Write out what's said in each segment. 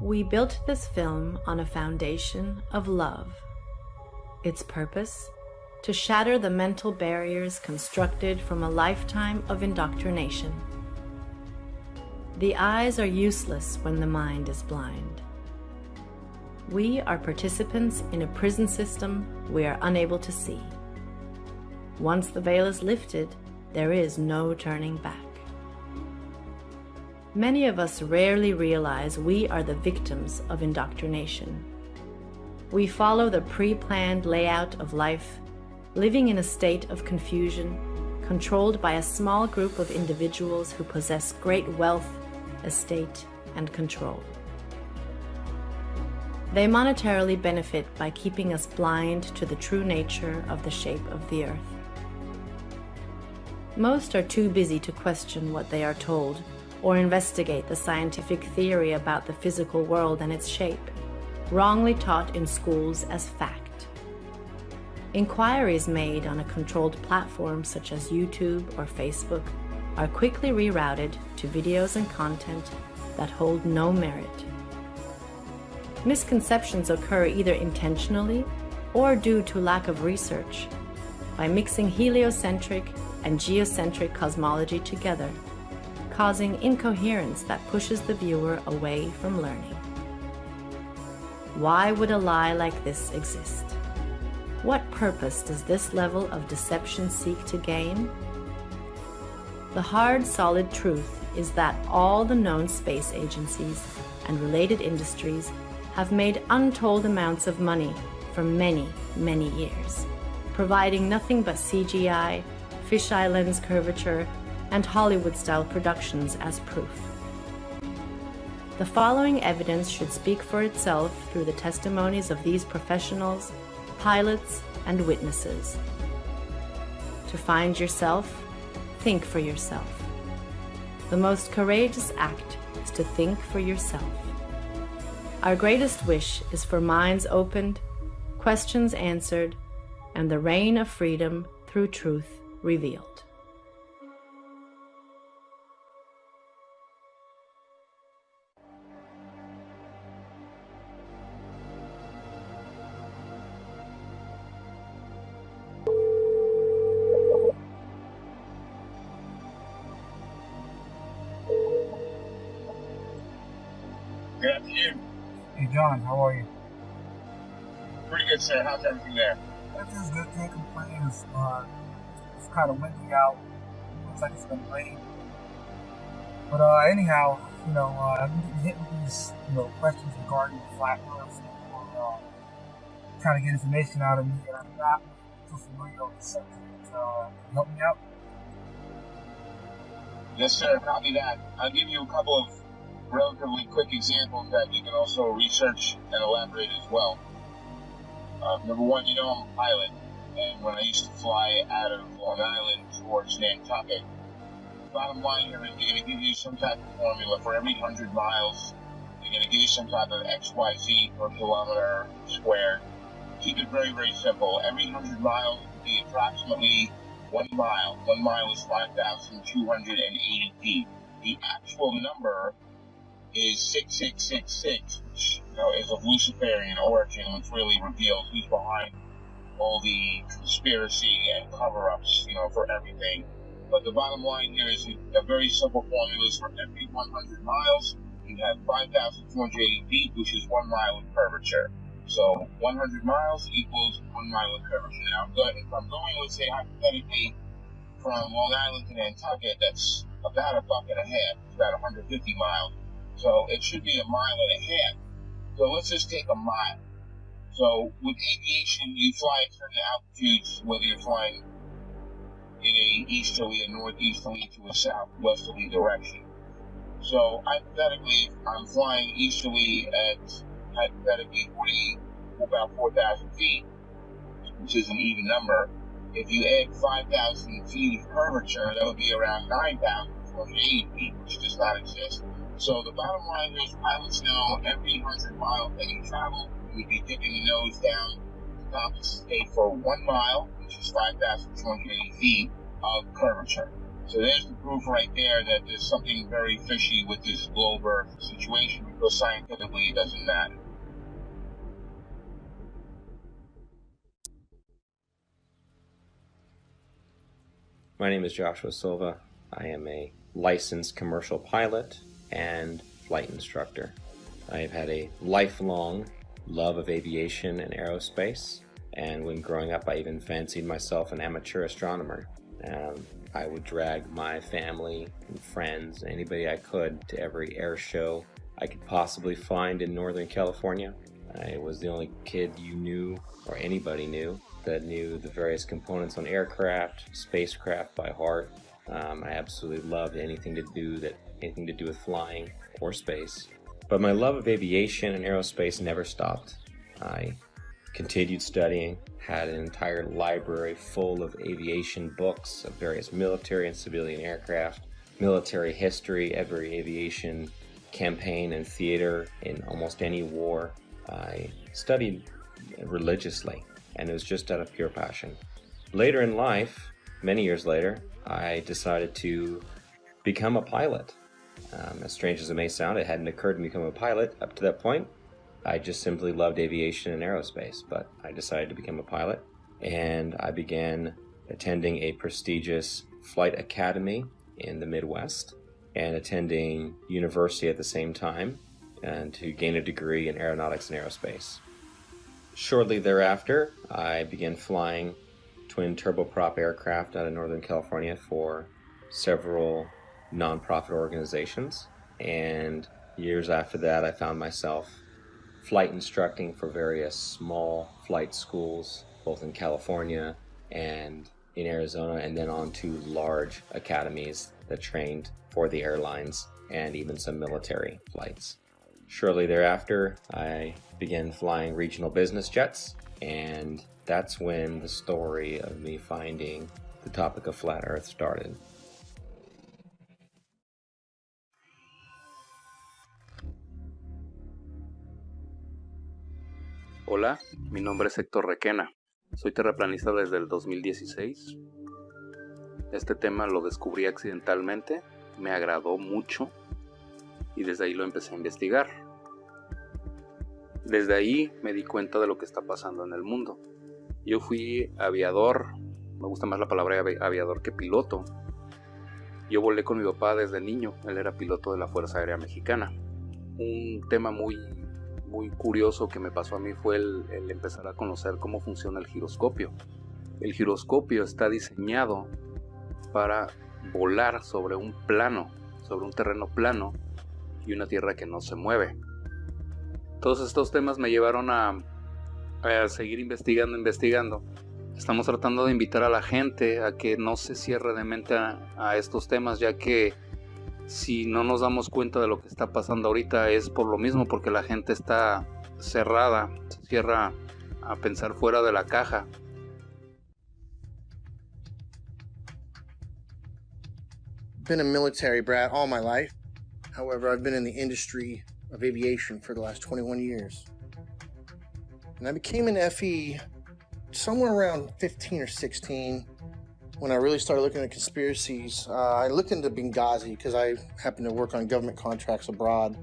We built this film on a foundation of love. Its purpose? To shatter the mental barriers constructed from a lifetime of indoctrination. The eyes are useless when the mind is blind. We are participants in a prison system we are unable to see. Once the veil is lifted, there is no turning back. Many of us rarely realize we are the victims of indoctrination. We follow the pre-planned layout of life, living in a state of confusion, controlled by a small group of individuals who possess great wealth, estate, and control. They monetarily benefit by keeping us blind to the true nature of the shape of the earth. Most are too busy to question what they are told or investigate the scientific theory about the physical world and its shape, wrongly taught in schools as fact. Inquiries made on a controlled platform such as YouTube or Facebook are quickly rerouted to videos and content that hold no merit. Misconceptions occur either intentionally or due to lack of research by mixing heliocentric and geocentric cosmology together, causing incoherence that pushes the viewer away from learning. Why would a lie like this exist? What purpose does this level of deception seek to gain? The hard, solid truth is that all the known space agencies and related industries have made untold amounts of money for many, many years, providing nothing but CGI, fisheye lens curvature, and Hollywood-style productions as proof. The following evidence should speak for itself through the testimonies of these professionals, pilots, and witnesses. To find yourself, think for yourself. The most courageous act is to think for yourself. Our greatest wish is for minds opened, questions answered, and the reign of freedom through truth revealed. Good afternoon. Hey John, how are you? Pretty good, sir. How's everything there? Everything's good, can't complain. It's kind of windy out. Looks like it's gonna rain. But anyhow, I've been getting hit with these, questions regarding the flat earth. People trying to get information out of me, and I'm not too familiar with the subject. Can you help me out? Yes, sir. Copy that. I'll give you a couple of relatively quick examples that you can also research and elaborate as well. Number one, I'm a pilot, and when I used to fly out of Long Island towards Nantucket, bottom line here is they're going to give you some type of formula for every 100 miles. They're going to give you some type of XYZ per kilometer squared. Keep it very, very simple. Every 100 miles would be approximately 1 mile. 1 mile is 5,280 feet. The actual number is 6666, which is of Luciferian origin, which really reveals who's behind all the conspiracy and cover-ups, for everything. But the bottom line here is a very simple formula is for every 100 miles, you have 5,280 feet, which is 1 mile of curvature. So 100 miles equals 1 mile of curvature. Now, if I'm going, let's say, hypothetically, from Long Island to Nantucket, that's about a buck and a half. It's about 150 miles. So it should be 1.5 miles. So let's just take a mile. So with aviation, you fly at certain altitudes, whether you're flying in a easterly, a northeasterly, to a southwesterly direction. So hypothetically, I'm flying easterly at hypothetically about 4,000 feet, which is an even number. If you add 5,000 feet of curvature, that would be around 9,480 feet, which does not exist. So the bottom line is pilots know every 100 miles that you travel, you would be dipping the nose down to compensate for 1 mile, which is 5,280 feet of curvature. So there's the proof right there that there's something very fishy with this globe Earth situation, because scientifically it doesn't matter. My name is Joshua Silva. I am a licensed commercial pilot and flight instructor. I have had a lifelong love of aviation and aerospace, and when growing up I even fancied myself an amateur astronomer. I would drag my family and friends, anybody I could, to every air show I could possibly find in Northern California. I was the only kid you knew, or anybody knew, that knew the various components on aircraft, spacecraft by heart. I absolutely loved anything to do with flying or space. But my love of aviation and aerospace never stopped. I continued studying, had an entire library full of aviation books of various military and civilian aircraft, military history, every aviation campaign and theater in almost any war. I studied religiously, and it was just out of pure passion. Later in life, many years later, I decided to become a pilot. As strange as it may sound, it hadn't occurred to me to become a pilot up to that point. I just simply loved aviation and aerospace, but I decided to become a pilot, and I began attending a prestigious flight academy in the Midwest and attending university at the same time, and to gain a degree in aeronautics and aerospace. Shortly thereafter, I began flying twin turboprop aircraft out of Northern California for several nonprofit organizations, and years after that I found myself flight instructing for various small flight schools, both in California and in Arizona, and then on to large academies that trained for the airlines and even some military flights. Shortly thereafter, I began flying regional business jets, and that's when the story of me finding the topic of flat Earth started. Hola, mi nombre es Héctor Requena. Soy terraplanista desde el 2016. Este tema lo descubrí accidentalmente, me agradó mucho y desde ahí lo empecé a investigar. Desde ahí me di cuenta de lo que está pasando en el mundo. Yo fui aviador, me gusta más la palabra aviador que piloto. Yo volé con mi papá desde niño, él era piloto de la Fuerza Aérea Mexicana. Un tema muy curioso que me pasó a mí fue el empezar a conocer cómo funciona el giroscopio. El giroscopio está diseñado para volar sobre un plano, sobre un terreno plano y una tierra que no se mueve. Todos estos temas me llevaron a seguir investigando. Estamos tratando de invitar a la gente a que no se cierre de mente a estos temas, ya que si no nos damos cuenta de lo que está pasando ahorita es por lo mismo, porque la gente está cerrada, se cierra a pensar fuera de la caja. Been a military brat all my life. However, I've been in the industry of aviation for the last 21 years. And I became an FE somewhere around 15 or 16 when I really started looking at conspiracies. I looked into Benghazi because I happen to work on government contracts abroad,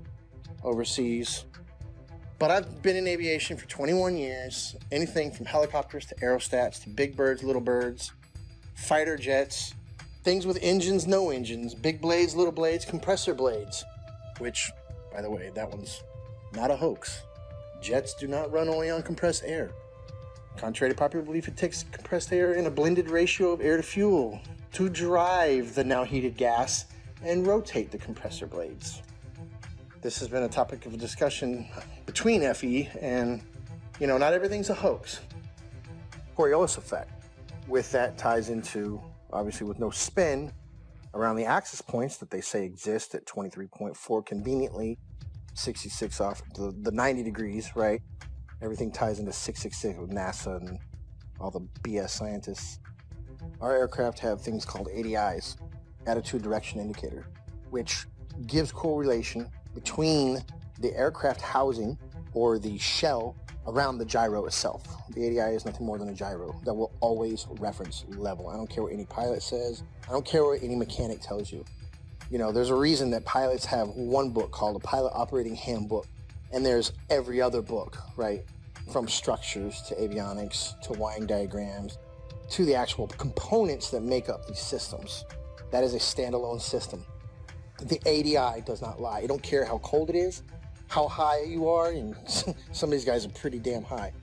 overseas. But I've been in aviation for 21 years. Anything from helicopters to aerostats to big birds, little birds, fighter jets, things with engines, no engines, big blades, little blades, compressor blades, which, by the way, that one's not a hoax. Jets do not run only on compressed air. Contrary to popular belief, it takes compressed air in a blended ratio of air to fuel to drive the now heated gas and rotate the compressor blades. This has been a topic of discussion between FE and, not everything's a hoax. Coriolis effect. With that ties into, obviously with no spin, around the axis points that they say exist at 23.4 conveniently, 66 off the 90 degrees, right? Everything ties into 666 with NASA and all the BS scientists. Our aircraft have things called ADIs, attitude direction indicator, which gives correlation between the aircraft housing or the shell around the gyro itself. The ADI is nothing more than a gyro that will always reference level. I don't care what any pilot says. I don't care what any mechanic tells you. You know, there's a reason that pilots have one book called a Pilot Operating Handbook, and there's every other book, right? From structures to avionics to wiring diagrams to the actual components that make up these systems. That is a standalone system. The ADI does not lie. I don't care how cold it is, how high you are, and some of these guys are pretty damn high.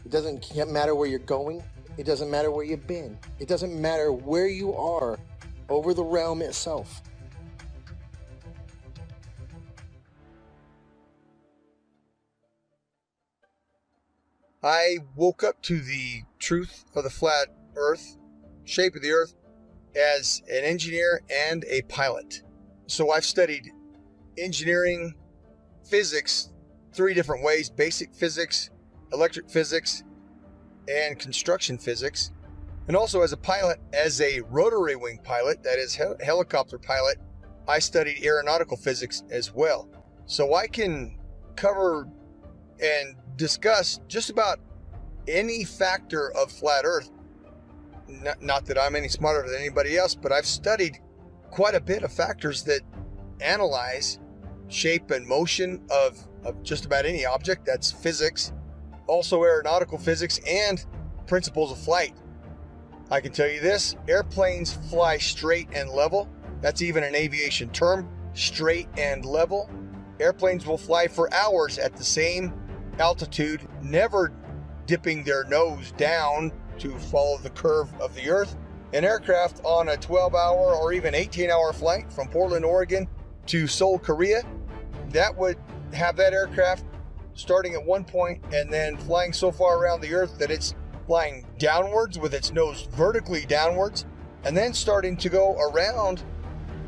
It doesn't matter where you're going. It doesn't matter where you've been. It doesn't matter where you are over the realm itself. I woke up to the truth of the flat earth, shape of the earth, as an engineer and a pilot. So I've studied engineering, physics, 3 different ways: basic physics, electric physics, and construction physics. And also as a pilot, as a rotary wing pilot, that is helicopter pilot, I studied aeronautical physics as well. So I can cover and discuss just about any factor of flat earth. Not that I'm any smarter than anybody else, but I've studied quite a bit of factors that analyze shape and motion of just about any object. That's physics, also aeronautical physics, and principles of flight. I can tell you this: airplanes fly straight and level. That's even an aviation term, straight and level. Airplanes will fly for hours at the same altitude, never dipping their nose down to follow the curve of the earth. An aircraft on a 12-hour or even 18-hour flight from Portland, Oregon to Seoul, Korea, that would have that aircraft starting at one point and then flying so far around the earth that it's flying downwards with its nose vertically downwards, and then starting to go around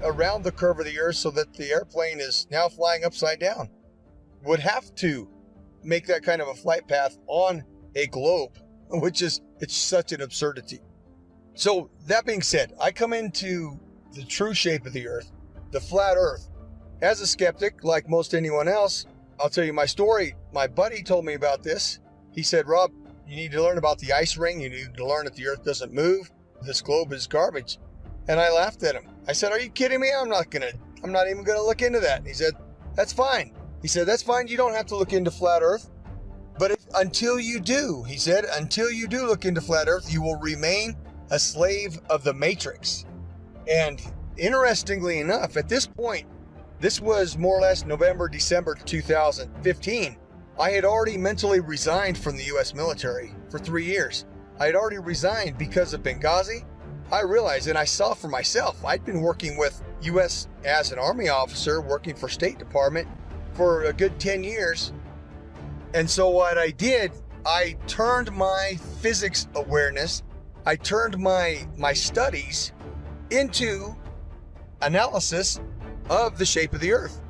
the curve of the earth so that the airplane is now flying upside down. Would have to make that kind of a flight path on a globe, which is, it's such an absurdity. So that being said, I come into the true shape of the earth, the flat earth, as a skeptic, like most anyone else. I'll tell you my story. My buddy told me about this. He said, "Rob, you need to learn about the ice ring. You need to learn that the earth doesn't move. This globe is garbage." And I laughed at him. I said, "Are you kidding me? I'm not even gonna look into that." And he said, "That's fine." He said, "That's fine. You don't have to look into flat earth. But until you do," he said, "until you do look into flat earth, you will remain a slave of the matrix." And interestingly enough, at this point, this was more or less November, December 2015, I had already mentally resigned from the U.S. military for 3 years. I had already resigned because of Benghazi. I realized, and I saw for myself, I'd been working with U.S. as an Army officer, working for State Department for a good 10 years. And so what I did, I turned my physics awareness, I turned my studies into analysis of the shape of the earth.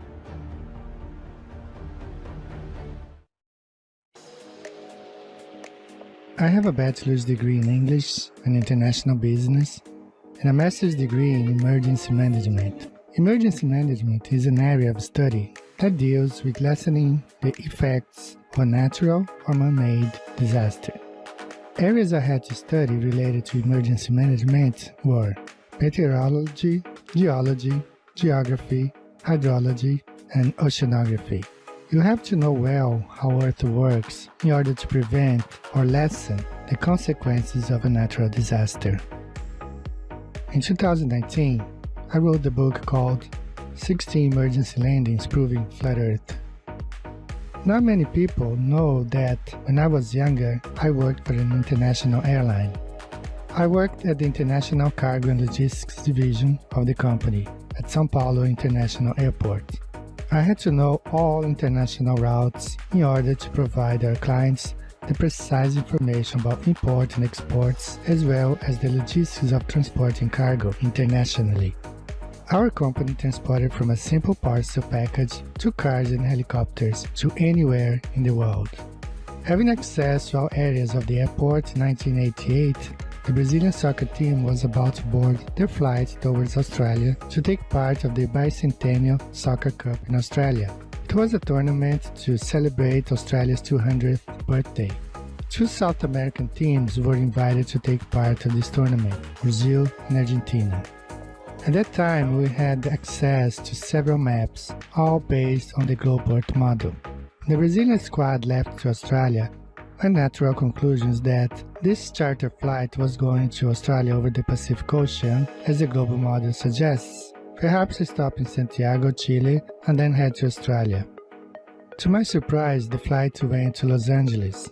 I have a bachelor's degree in English and International Business and a master's degree in Emergency Management. Emergency Management is an area of study that deals with lessening the effects of a natural or man-made disaster. Areas I had to study related to emergency management were meteorology, geology, geography, hydrology, and oceanography. You have to know well how Earth works in order to prevent or lessen the consequences of a natural disaster. In 2019, I wrote the book called 16 Emergency Landings Proving Flat Earth. Not many people know that when I was younger, I worked for an international airline. I worked at the International Cargo and Logistics Division of the company at São Paulo International Airport. I had to know all international routes in order to provide our clients the precise information about import and exports, as well as the logistics of transporting cargo internationally. Our company transported from a simple parcel package to cars and helicopters to anywhere in the world. Having access to all areas of the airport in 1988, the Brazilian soccer team was about to board their flight towards Australia to take part of the bicentennial soccer cup in Australia. It was a tournament to celebrate Australia's 200th birthday. 2 South American teams were invited to take part in this tournament, Brazil and Argentina. At that time, we had access to several maps, all based on the globe Earth model. The Brazilian squad left to Australia with natural conclusions that this charter flight was going to Australia over the Pacific Ocean, as the global model suggests. Perhaps stop in Santiago, Chile, and then head to Australia. To my surprise, the flight went to Los Angeles.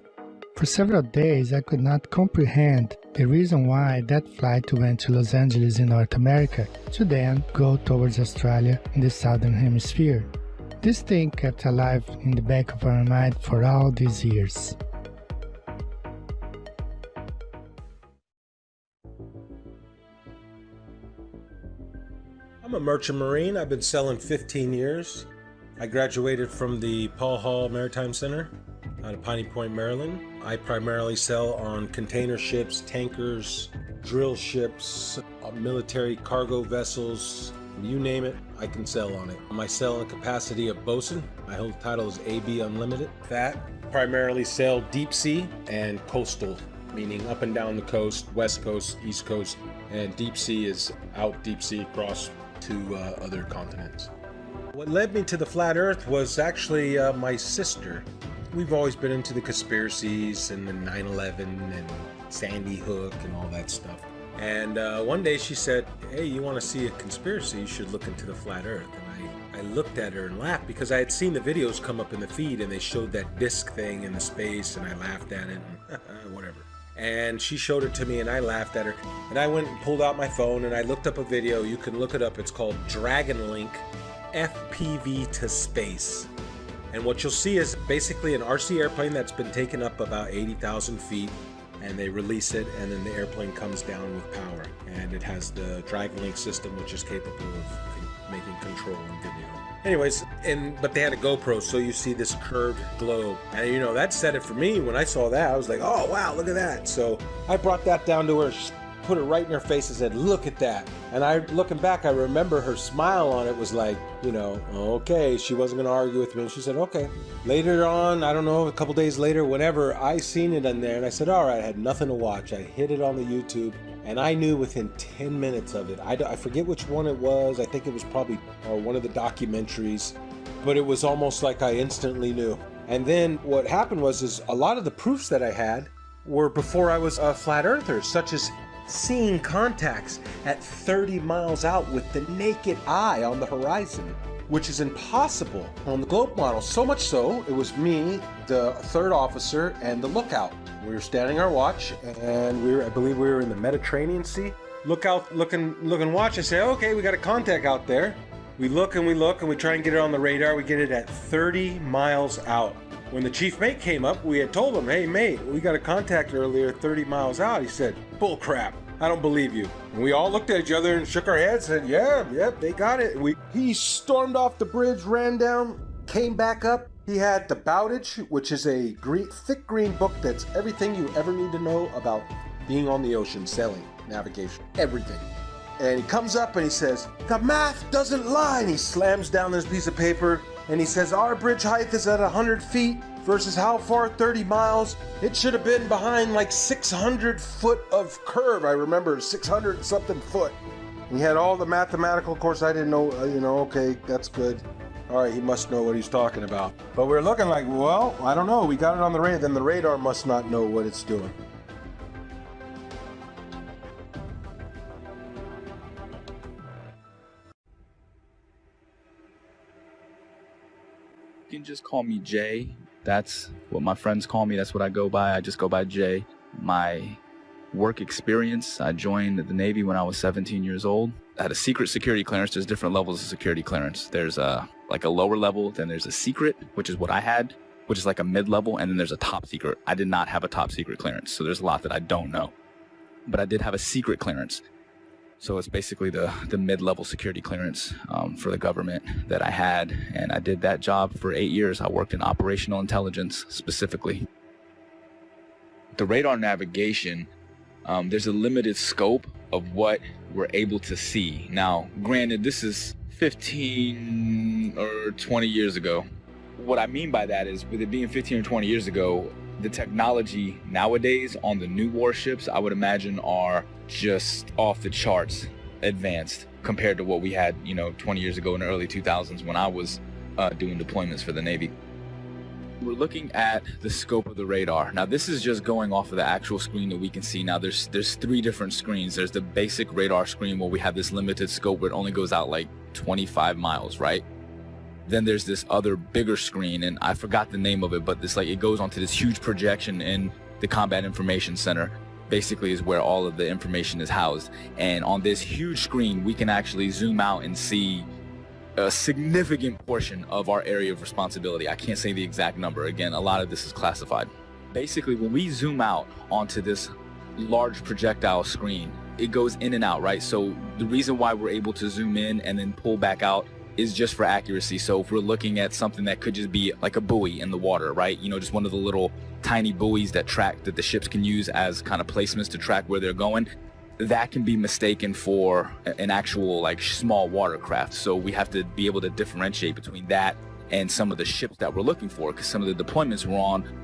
For several days, I could not comprehend the reason why that flight went to Los Angeles in North America to then go towards Australia in the Southern Hemisphere. This thing kept alive in the back of our mind for all these years. I'm a merchant marine. I've been sailing 15 years. I graduated from the Paul Hall Maritime Center out of Piney Point, Maryland. I primarily sail on container ships, tankers, drill ships, military cargo vessels, you name it, I can sail on it. I sail in the capacity of bosun. My whole title is AB Unlimited. That primarily sail deep sea and coastal, meaning up and down the coast, west coast, east coast, and deep sea is out deep sea across to other continents. What led me to the flat earth was actually my sister. We've always been into the conspiracies and the 9/11 and Sandy Hook and all that stuff. And one day she said, hey, you want to see a conspiracy? You should look into the flat earth. And I looked at her and laughed because I had seen the videos come up in the feed and they showed that disc thing in the space and I laughed at it and whatever. And she showed it to me and I laughed at her. And I went and pulled out my phone and I looked up a video. You can look it up. It's called Dragon Link FPV to Space. And what you'll see is basically an RC airplane that's been taken up about 80,000 feet, and they release it, and then the airplane comes down with power. And it has the Dragon Link system, which is capable of making control and video. Anyways, but they had a GoPro, so you see this curved globe. And you know, that said it for me. When I saw that, I was like, oh wow, look at that. So I brought that down to her, put it right in her face and said, look at that. And looking back, I remember her smile on it was like, you know, okay, she wasn't gonna argue with me. And she said, okay. Later on, I don't know, a couple days later, whenever I seen it in there and I said, all right, I had nothing to watch. I hit it on the YouTube and I knew within 10 minutes of it. I forget which one it was. I think it was probably one of the documentaries, but it was almost like I instantly knew. And then what happened was a lot of the proofs that I had were before I was a flat earther, such as seeing contacts at 30 miles out with the naked eye on the horizon, which is impossible on the globe model. So much so, it was me, the third officer, and the lookout. We were standing our watch, and I believe we were in the Mediterranean Sea. Look out, look and watch. I say, okay, we got a contact out there. We look and we try and get it on the radar. We get it at 30 miles out. When the chief mate came up, we had told him, hey mate, we got a contact earlier 30 miles out. He said, bull crap, I don't believe you. And we all looked at each other and shook our heads and said, yep, they got it. He stormed off the bridge, ran down, came back up. He had the Bowditch, which is a thick green book that's everything you ever need to know about being on the ocean, sailing, navigation, everything. And he comes up and he says, the math doesn't lie. And he slams down this piece of paper and he says, our bridge height is at 100 feet versus how far? 30 miles. It should have been behind like 600 foot of curve. I remember 600 something foot. He had all the mathematical, of course I didn't know, okay, that's good. All right, he must know what he's talking about. But we're looking like, well, I don't know. We got it on the radar. Then the radar must not know what it's doing. You can just call me Jay. That's what my friends call me. That's what I go by. I just go by Jay. My work experience, I joined the Navy when I was 17 years old. I had a secret security clearance. There's different levels of security clearance. There's like a lower level, then there's a secret, which is what I had, which is like a mid-level, and then there's a top secret. I did not have a top secret clearance, so there's a lot that I don't know. But I did have a secret clearance. So it's basically the mid-level security clearance for the government that I had, and I did that job for 8 years. I worked in operational intelligence specifically. The radar navigation, there's a limited scope of what we're able to see. Now, granted, this is 15 or 20 years ago. what I mean by that is, with it being 15 or 20 years ago, the technology nowadays on the new warships, I would imagine, are just off the charts advanced compared to what we had, 20 years ago in the early 2000s when I was doing deployments for the Navy. We're looking at the scope of the radar. Now, this is just going off of the actual screen that we can see. Now, there's 3 different screens. There's the basic radar screen where we have this limited scope where it only goes out like 25 miles, right? Then there's this other bigger screen, and I forgot the name of it, but it goes onto this huge projection in the Combat Information Center. Basically is where all of the information is housed. And on this huge screen, we can actually zoom out and see a significant portion of our area of responsibility. I can't say the exact number. Again, a lot of this is classified. Basically, when we zoom out onto this large projectile screen, it goes in and out, right? So the reason why we're able to zoom in and then pull back out is just for accuracy. So if we're looking at something that could just be like a buoy in the water, right? Just one of the little tiny buoys that the ships can use as kind of placements to track where they're going, that can be mistaken for an actual small watercraft. So we have to be able to differentiate between that and some of the ships that we're looking for, because some of the deployments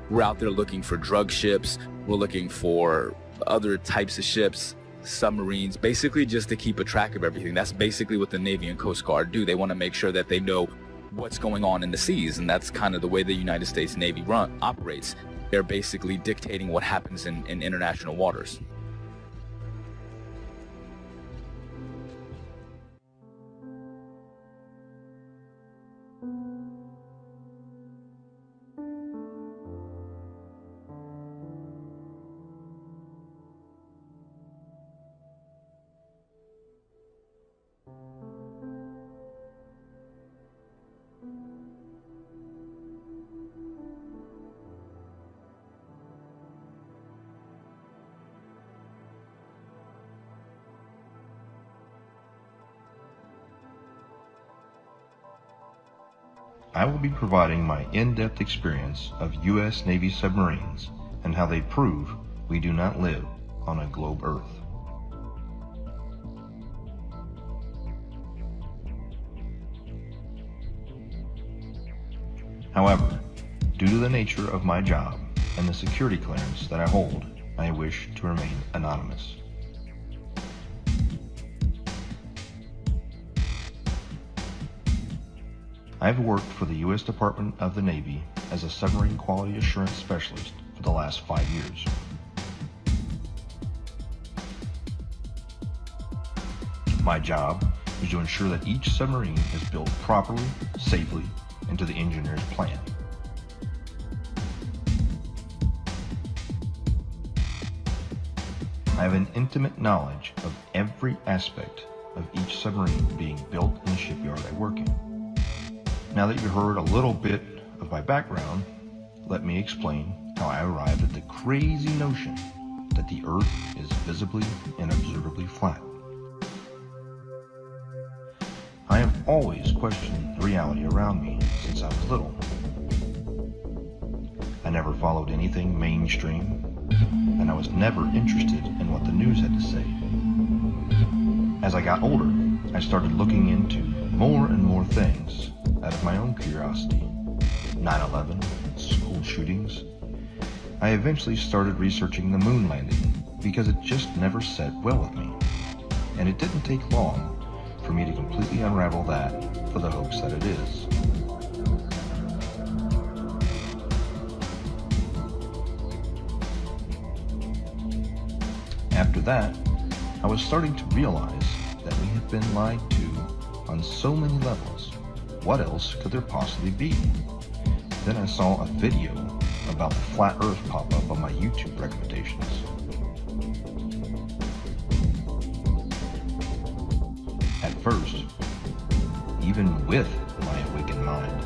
we're out there looking for drug ships, we're looking for other types of ships, submarines, basically just to keep a track of everything. That's basically what the Navy and Coast Guard do. They want to make sure that they know what's going on in the seas, and that's kind of the way the United States Navy operates. They're basically dictating what happens in international waters. I will be providing my in-depth experience of U.S. Navy submarines and how they prove we do not live on a globe Earth. However, due to the nature of my job and the security clearance that I hold, I wish to remain anonymous. I've worked for the U.S. Department of the Navy as a submarine quality assurance specialist for the last 5 years. My job is to ensure that each submarine is built properly, safely, and to the engineer's plan. I have an intimate knowledge of every aspect of each submarine being built in the shipyard I work in. Now that you've heard a little bit of my background, let me explain how I arrived at the crazy notion that the Earth is visibly and observably flat. I have always questioned the reality around me since I was little. I never followed anything mainstream, and I was never interested in what the news had to say. As I got older, I started looking into more and more things out of my own curiosity. 9/11, school shootings. I eventually started researching the moon landing because it just never sat well with me. And it didn't take long for me to completely unravel that for the hoax that it is. After that, I was starting to realize that we had been lied to on so many levels. What else could there possibly be? Then I saw a video about the flat Earth pop up on my YouTube recommendations. At first, even with my awakened mind,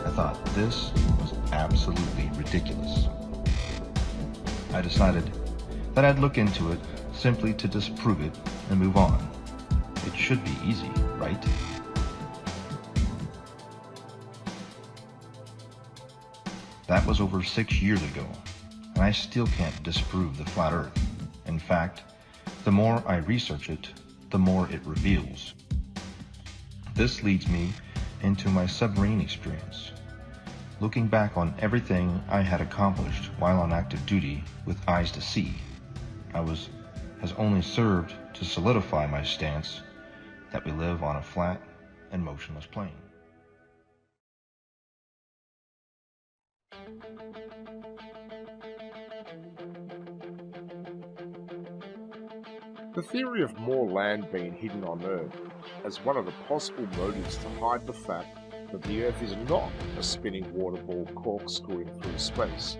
I thought this was absolutely ridiculous. I decided that I'd look into it simply to disprove it and move on. It should be easy, right? That was over 6 years ago, and I still can't disprove the flat Earth. In fact, the more I research it, the more it reveals. This leads me into my submarine experience. looking back on everything I had accomplished while on active duty with eyes to see, has only served to solidify my stance that we live on a flat and motionless plane. The theory of more land being hidden on Earth as one of the possible motives to hide the fact that the Earth is not a spinning water ball corkscrewing through space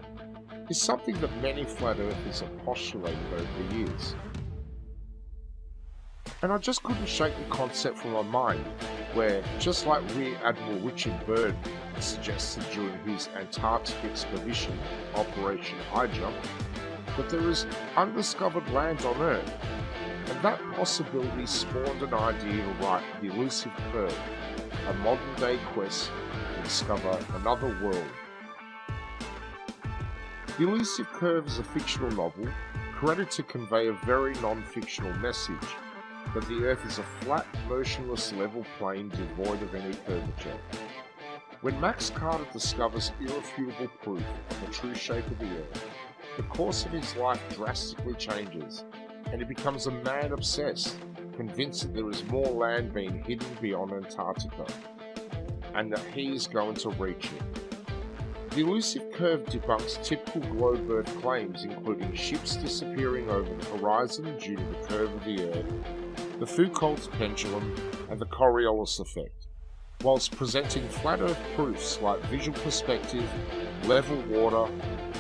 is something that many flat earthers have postulated over the years. And I just couldn't shake the concept from my mind where, just like Rear Admiral Richard Byrd suggested during his Antarctic expedition, Operation High Jump, that there is undiscovered land on Earth, and that possibility spawned an idea to write The Elusive Curve, a modern-day quest to discover another world. The Elusive Curve is a fictional novel created to convey a very non-fictional message that the Earth is a flat, motionless, level plane devoid of any curvature. When Max Carter discovers irrefutable proof of the true shape of the Earth, the course of his life drastically changes, and he becomes a man obsessed, convinced that there is more land being hidden beyond Antarctica, and that he is going to reach it. The Elusive Curve debunks typical globe Earth claims, including ships disappearing over the horizon due to the curve of the Earth, the Foucault's pendulum, and the Coriolis effect, whilst presenting flat Earth proofs like visual perspective, level water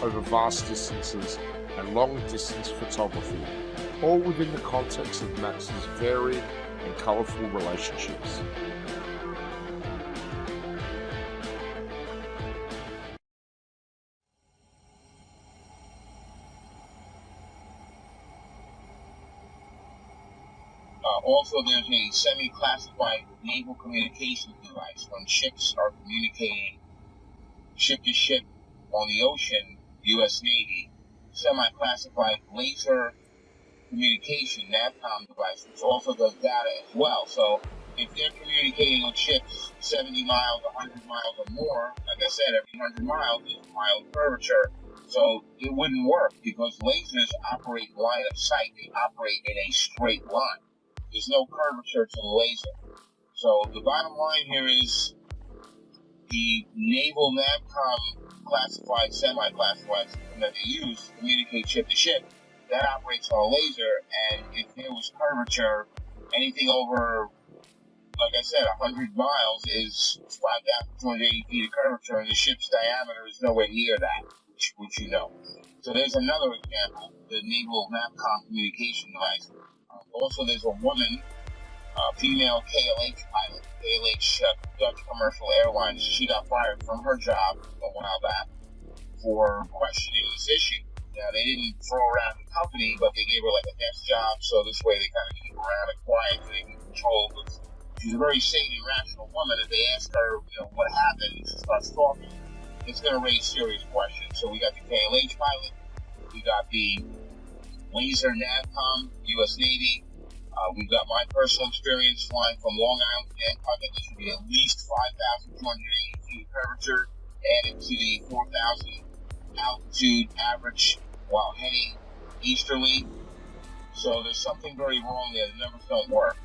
over vast distances, and long-distance photography, all within the context of Max's varied and colourful relationships. Also, there's a semi-classified naval communications device when ships are communicating ship to ship on the ocean, U.S. Navy, semi-classified laser communication NAVCOM device, which also does data as well. So if they're communicating with ships 70 miles, 100 miles or more, like I said, every 100 miles is a mile of curvature. So it wouldn't work because lasers operate line of sight. They operate in a straight line. There's no curvature to the laser. So the bottom line here is the naval NAVCOM classified, semi-classified system that they use to communicate ship to ship, that operates on a laser, and if there was curvature, anything over, like I said, 100 miles is 5,280 feet of curvature, and the ship's diameter is nowhere near that, which you know. So there's another example, the naval NAVCOM communication device. Also, there's a woman, female KLH pilot, KLH Dutch Commercial Airlines. She got fired from her job a while back for questioning this issue. Now, they didn't throw her out of the company, but they gave her like a desk job, so this way they kind of keep her out of quiet so they can control. But she's a very sane and rational woman. If they ask her, what happened, she starts talking, it's going to raise serious questions. So we got the KLH pilot, we got the laser NAVCOM, U.S. Navy. We've got my personal experience flying from Long Island to Nantucket. There should be at least 5,280 feet of curvature added to the 4,000 altitude average while heading easterly. So there's something very wrong there. The numbers don't work.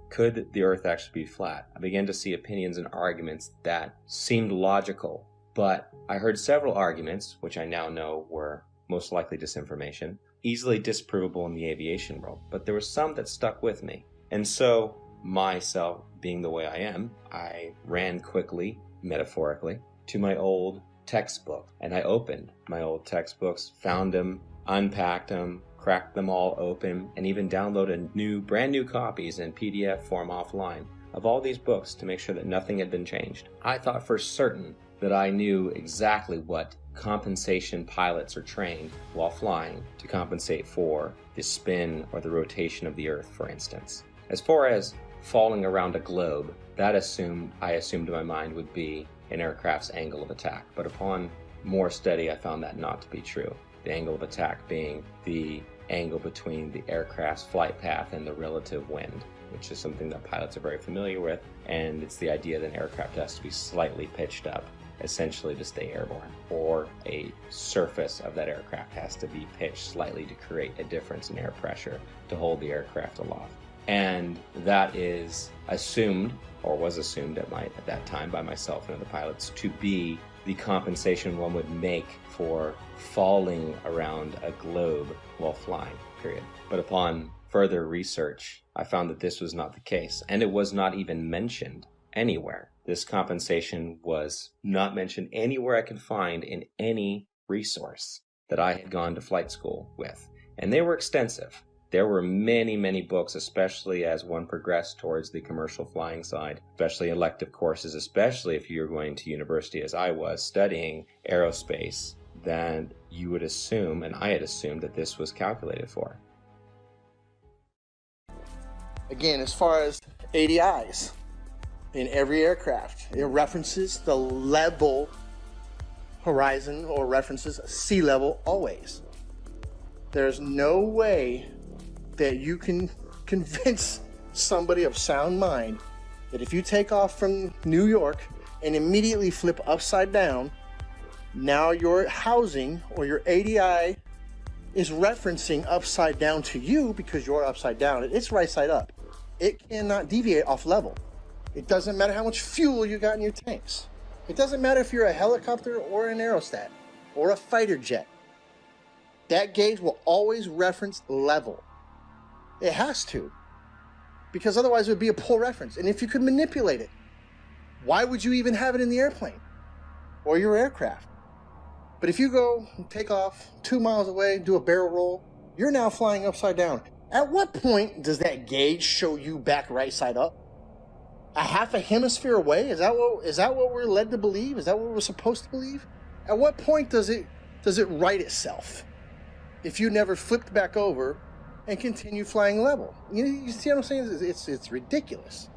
Could the Earth actually be flat? I began to see opinions and arguments that seemed logical, but I heard several arguments, which I now know were most likely disinformation, easily disprovable in the aviation world, but there were some that stuck with me. And so, myself being the way I am, I ran quickly, metaphorically, to my old textbook. And I opened my old textbooks, found them, unpacked them, cracked them all open, and even downloaded brand new copies in PDF form offline of all these books to make sure that nothing had been changed. I thought for certain that I knew exactly what compensation pilots are trained while flying to compensate for the spin or the rotation of the Earth, for instance. As far as falling around a globe, that I assumed in my mind would be an aircraft's angle of attack, but upon more study I found that not to be true. the angle of attack being the angle between the aircraft's flight path and the relative wind, which is something that pilots are very familiar with, and it's the idea that an aircraft has to be slightly pitched up, essentially to stay airborne, or a surface of that aircraft has to be pitched slightly to create a difference in air pressure to hold the aircraft aloft. And that is assumed, or was assumed at that time by myself and other pilots, to be the compensation one would make for falling around a globe while flying, period. But upon further research, I found that this was not the case, and it was not even mentioned anywhere. This compensation was not mentioned anywhere I could find in any resource that I had gone to flight school with. And they were extensive. There were many, many books, especially as one progressed towards the commercial flying side, especially elective courses, especially if you're going to university as I was studying aerospace, that you would assume, and I had assumed, that this was calculated for. Again, as far as ADIs, in every aircraft, it references the level horizon or references sea level always. There's no way that you can convince somebody of sound mind that if you take off from New York and immediately flip upside down, now your housing or your ADI is referencing upside down to you because you're upside down. It's right side up. It cannot deviate off level. It doesn't matter how much fuel you got in your tanks. It doesn't matter if you're a helicopter or an aerostat or a fighter jet. That gauge will always reference level. It has to, because otherwise it would be a poor reference. And if you could manipulate it, why would you even have it in the airplane or your aircraft? But if you go take off 2 miles away, do a barrel roll, you're now flying upside down. At what point does that gauge show you back right side up? A half a hemisphere away? Is that what we're led to believe? Is that what we're supposed to believe? At what point does it right itself if you never flipped back over and continue flying level? You see what I'm saying? It's ridiculous.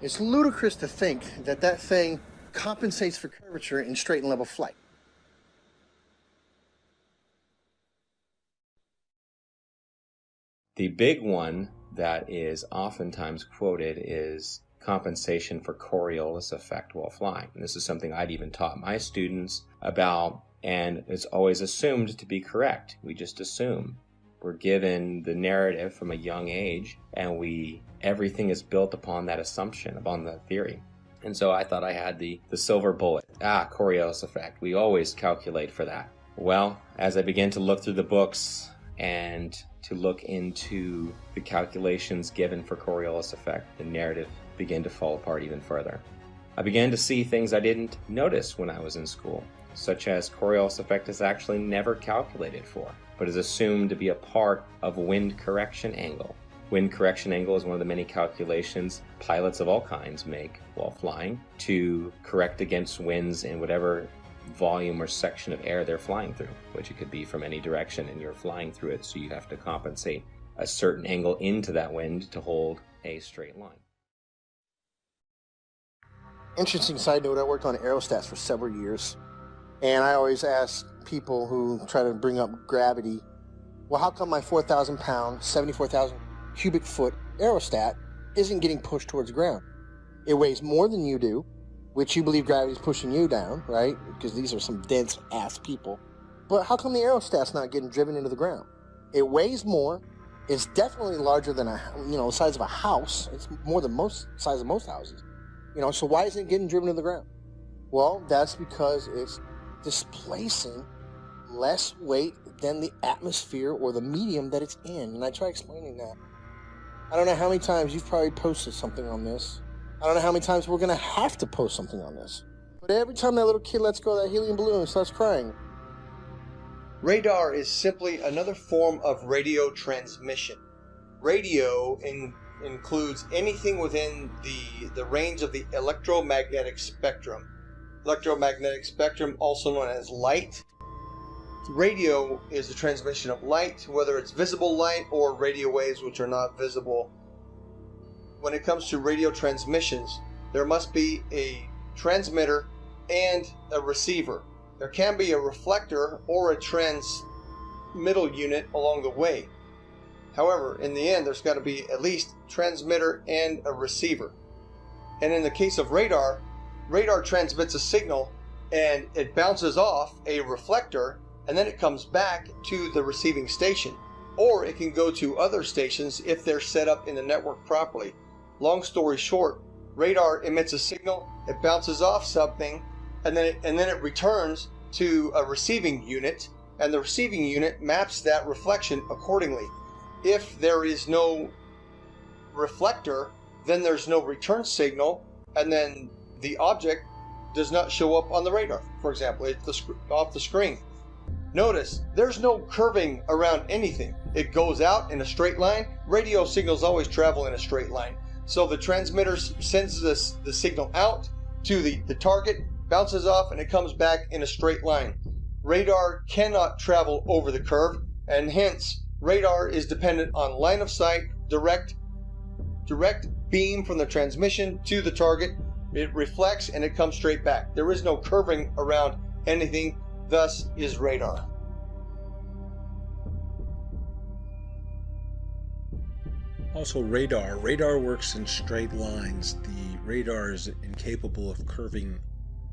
It's ludicrous to think that thing compensates for curvature in straight and level flight. The big one that is oftentimes quoted is compensation for Coriolis effect while flying. And this is something I'd even taught my students about, and it's always assumed to be correct. We just assume. We're given the narrative from a young age, and everything is built upon that assumption, upon the theory. And so I thought I had the silver bullet. Coriolis effect. We always calculate for that. Well, as I began to look through the books and to look into the calculations given for Coriolis effect, the narrative began to fall apart even further. I began to see things I didn't notice when I was in school, such as Coriolis effect is actually never calculated for, but is assumed to be a part of wind correction angle. Wind correction angle is one of the many calculations pilots of all kinds make while flying to correct against winds in whatever volume or section of air they're flying through, which it could be from any direction, and you're flying through it, so you have to compensate a certain angle into that wind to hold a straight line. Interesting side note, I worked on aerostats for several years, and I always ask people who try to bring up gravity, well, how come my 4,000 pound, 74,000 cubic foot aerostat isn't getting pushed towards the ground? It weighs more than you do, which you believe gravity is pushing you down, right? Because these are some dense ass people. But how come the aerostat's not getting driven into the ground? It weighs more. It's definitely larger than the size of a house. It's more than size of most houses. So why isn't it getting driven to the ground? Well, that's because it's displacing less weight than the atmosphere or the medium that it's in. And I try explaining that. I don't know how many times you've probably posted something on this. I don't know how many times we're going to have to post something on this. But every time that little kid lets go of that helium balloon and starts crying. Radar is simply another form of radio transmission. Radio includes anything within the range of the electromagnetic spectrum. Electromagnetic spectrum, also known as light. Radio is the transmission of light, whether it's visible light or radio waves which are not visible. When it comes to radio transmissions, there must be a transmitter and a receiver. there can be a reflector or a transmittal unit along the way. However, in the end, there's got to be at least transmitter and a receiver. And in the case of radar, radar transmits a signal and it bounces off a reflector and then it comes back to the receiving station. Or it can go to other stations if they're set up in the network properly. Long story short, radar emits a signal, it bounces off something, and then it returns to a receiving unit, and the receiving unit maps that reflection accordingly. If there is no reflector, then there's no return signal, and then the object does not show up on the radar, for example, off the screen. Notice, there's no curving around anything. It goes out in a straight line. Radio signals always travel in a straight line. So the transmitter sends the signal out to the target, bounces off, and it comes back in a straight line. Radar cannot travel over the curve, and hence, radar is dependent on line of sight, direct beam from the transmission to the target. It reflects and it comes straight back. There is no curving around anything, thus is radar. Also radar works in straight lines. The radar is incapable of curving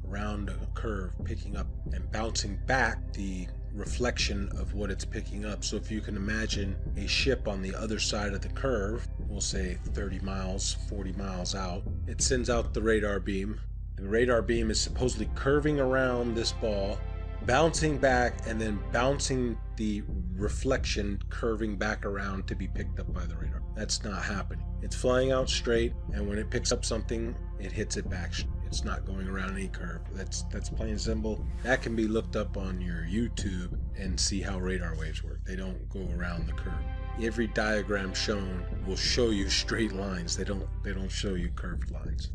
around a curve, picking up and bouncing back the reflection of what it's picking up. So if you can imagine a ship on the other side of the curve, we'll say 30 miles, 40 miles out, it sends out the radar beam. The radar beam is supposedly curving around this ball, bouncing back, and then bouncing the reflection, curving back around to be picked up by the radar. That's not happening. It's flying out straight, and when it picks up something, it hits it back. It's not going around any curve. That's plain and simple. That can be looked up on your YouTube and see how radar waves work. They don't go around the curve. Every diagram shown will show you straight lines. They don't show you curved lines.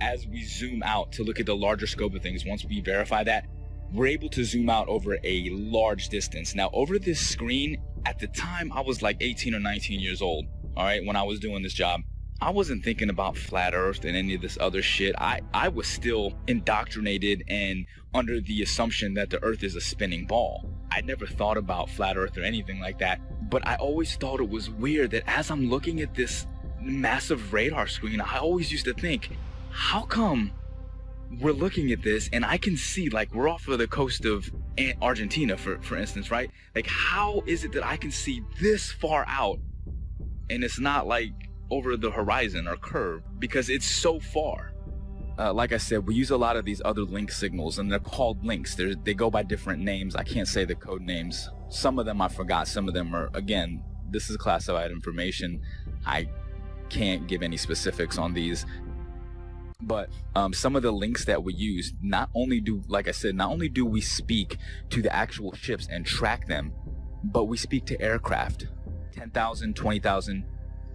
As we zoom out to look at the larger scope of things, once we verify that, we're able to zoom out over a large distance. Now, over this screen, at the time, I was like 18 or 19 years old, all right, when I was doing this job. I wasn't thinking about flat earth and any of this other shit. I was still indoctrinated and under the assumption that the earth is a spinning ball. I never thought about flat earth or anything like that, but I always thought it was weird that as I'm looking at this massive radar screen, I always used to think, how come we're looking at this and I can see, like, we're off of the coast of Argentina, for instance, right? Like, how is it that I can see this far out and it's not like over the horizon or curve, because it's so far? Like I said, we use a lot of these other link signals, and they're called links. They go by different names. I can't say the code names. Some of them I forgot. Some of them are, again, this is classified information. I can't give any specifics on these. But some of the links that we use, not only do we speak to the actual ships and track them, but we speak to aircraft, 10,000, 20,000,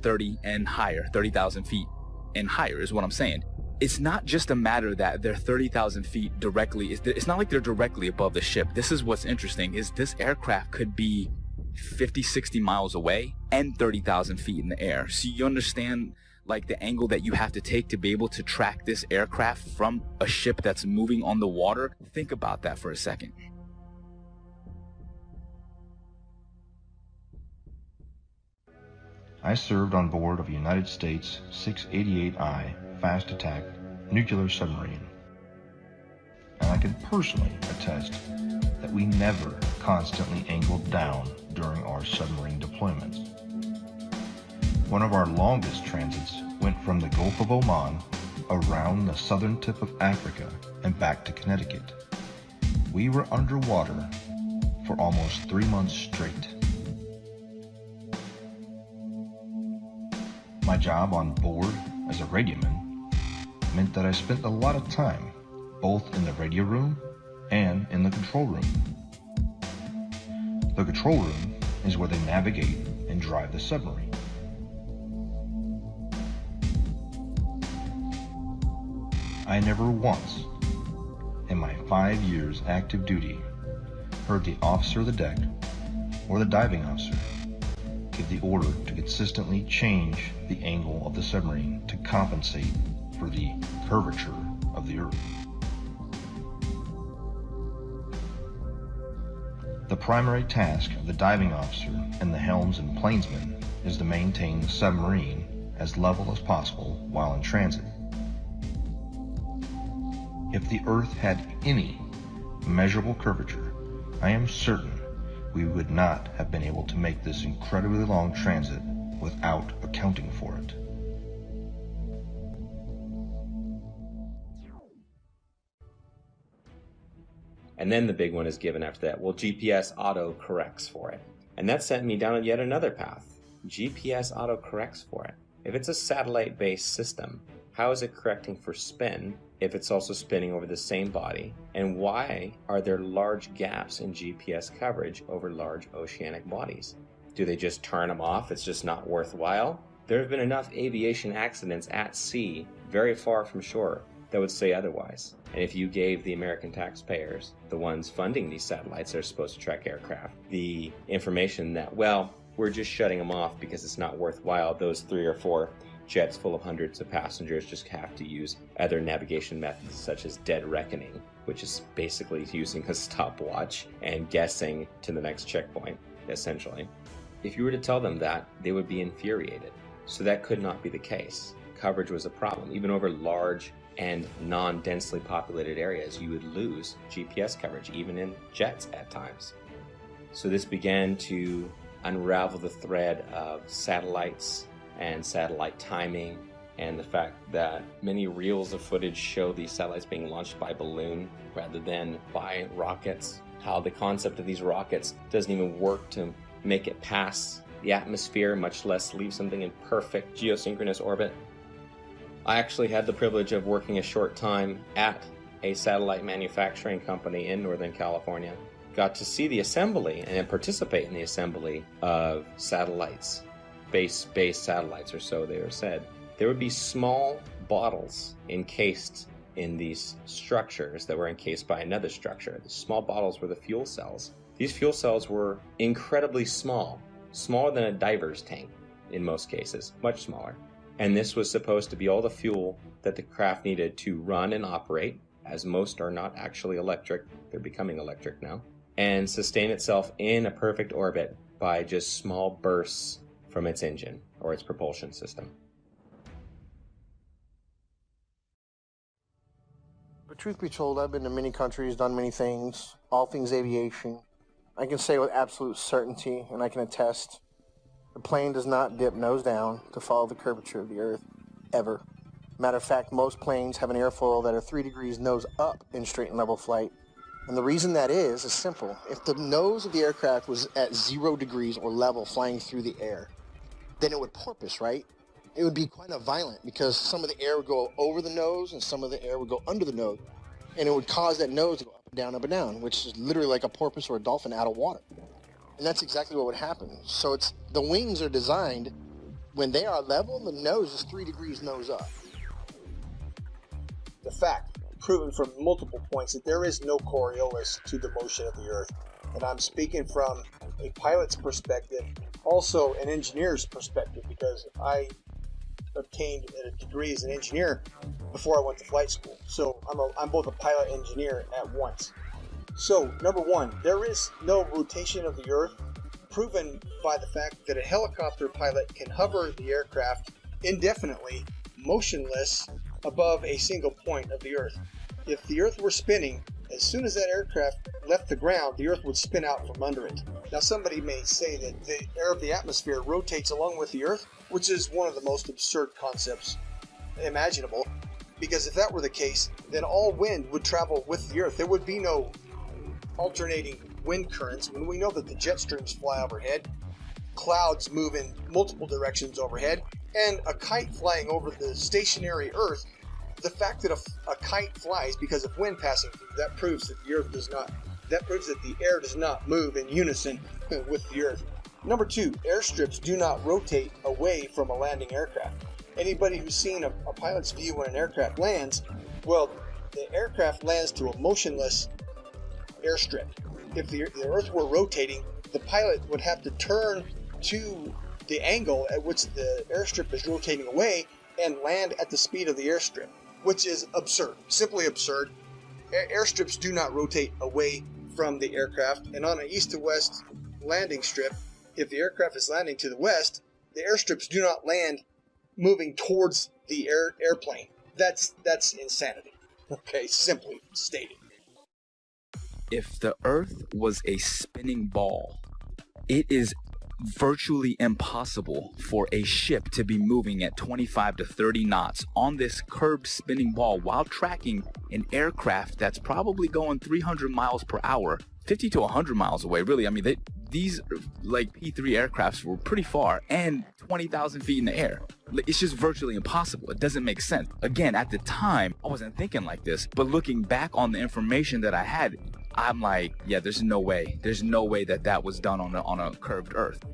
30 and higher, 30,000 feet and higher is what I'm saying. It's not just a matter that they're 30,000 feet directly. It's not like they're directly above the ship. This is what's interesting, is this aircraft could be 50, 60 miles away and 30,000 feet in the air. So you understand, like, the angle that you have to take to be able to track this aircraft from a ship that's moving on the water. Think about that for a second. I served on board of a United States 688I fast attack nuclear submarine, and I can personally attest that we never constantly angled down during our submarine deployments. One of our longest transits went from the Gulf of Oman around the southern tip of Africa and back to Connecticut. We were underwater for almost 3 months straight. My job on board as a radioman meant that I spent a lot of time both in the radio room and in the control room. The control room is where they navigate and drive the submarine. I never once, in my 5 years active duty, heard the officer of the deck or the diving officer give the order to consistently change the angle of the submarine to compensate for the curvature of the Earth. primary task of the diving officer and the helms and plainsman is to maintain the submarine as level as possible while in transit. If the Earth had any measurable curvature, I am certain we would not have been able to make this incredibly long transit without accounting for it. And then the big one is given after that. Well, GPS auto corrects for it. And that sent me down yet another path. GPS auto corrects for it. If it's a satellite-based system, how is it correcting for spin if it's also spinning over the same body? And why are there large gaps in GPS coverage over large oceanic bodies? Do they just turn them off? It's just not worthwhile? There have been enough aviation accidents at sea, very far from shore, that would say otherwise. And if you gave the American taxpayers, the ones funding these satellites that are supposed to track aircraft, the information that, well, we're just shutting them off because it's not worthwhile, those 3 or 4 jets full of hundreds of passengers just have to use other navigation methods such as dead reckoning, which is basically using a stopwatch and guessing to the next checkpoint, essentially. If you were to tell them that, they would be infuriated. So that could not be the case. Coverage was a problem. Even over large and non-densely populated areas, you would lose GPS coverage, even in jets at times. So this began to unravel the thread of satellites and satellite timing, and the fact that many reels of footage show these satellites being launched by balloon rather than by rockets. How the concept of these rockets doesn't even work to make it past the atmosphere, much less leave something in perfect geosynchronous orbit. I actually had the privilege of working a short time at a satellite manufacturing company in Northern California. Got to see the assembly and participate in the assembly of satellites, space-based satellites, or so they were said. There would be small bottles encased in these structures that were encased by another structure. The small bottles were the fuel cells. These fuel cells were incredibly small, smaller than a diver's tank in most cases, much smaller. And this was supposed to be all the fuel that the craft needed to run and operate, as most are not actually electric, they're becoming electric now, and sustain itself in a perfect orbit by just small bursts from its engine or its propulsion system. But truth be told, I've been to many countries, done many things, all things aviation. I can say with absolute certainty, and I can attest, the plane does not dip nose down to follow the curvature of the Earth, ever. Matter of fact, most planes have an airfoil that are 3 degrees nose up in straight and level flight. And the reason that is simple. If the nose of the aircraft was at 0 degrees or level flying through the air, then it would porpoise, right? It would be quite violent because some of the air would go over the nose and some of the air would go under the nose. And it would cause that nose to go up and down, which is literally like a porpoise or a dolphin out of water. And that's exactly what would happen. So the wings are designed, when they are level, the nose is 3 degrees nose up. The fact, proven from multiple points, that there is no Coriolis to the motion of the Earth. And I'm speaking from a pilot's perspective, also an engineer's perspective, because I obtained a degree as an engineer before I went to flight school. So I'm both a pilot and engineer at once. So, number one, there is no rotation of the Earth, proven by the fact that a helicopter pilot can hover the aircraft indefinitely, motionless, above a single point of the Earth. If the Earth were spinning, as soon as that aircraft left the ground, the Earth would spin out from under it. Now, somebody may say that the air of the atmosphere rotates along with the Earth, which is one of the most absurd concepts imaginable, because if that were the case, then all wind would travel with the Earth. There would be no alternating wind currents when we know that the jet streams fly overhead, clouds move in multiple directions overhead, and a kite flying over the stationary Earth. The fact that a kite flies because of wind passing through, that proves that the Earth does not, that proves that the air does not move in unison with the Earth. Number two, airstrips do not rotate away from a landing aircraft. Anybody who's seen a pilot's view when an aircraft lands, well, the aircraft lands to a motionless airstrip. If the Earth were rotating, the pilot would have to turn to the angle at which the airstrip is rotating away and land at the speed of the airstrip, which is absurd, simply absurd. Airstrips do not rotate away from the aircraft, and on an east to west landing strip, if the aircraft is landing to the west, the airstrips do not land moving towards the airplane. That's insanity. Okay, simply stated. If the Earth was a spinning ball, it is virtually impossible for a ship to be moving at 25 to 30 knots on this curved spinning ball while tracking an aircraft that's probably going 300 miles per hour, 50 to 100 miles away. Really, I mean, these like P3 aircrafts were pretty far and 20,000 feet in the air. It's just virtually impossible. It doesn't make sense. Again, at the time, I wasn't thinking like this, but looking back on the information that I had, I'm like, yeah, there's no way. There's no way that that was done on a curved Earth.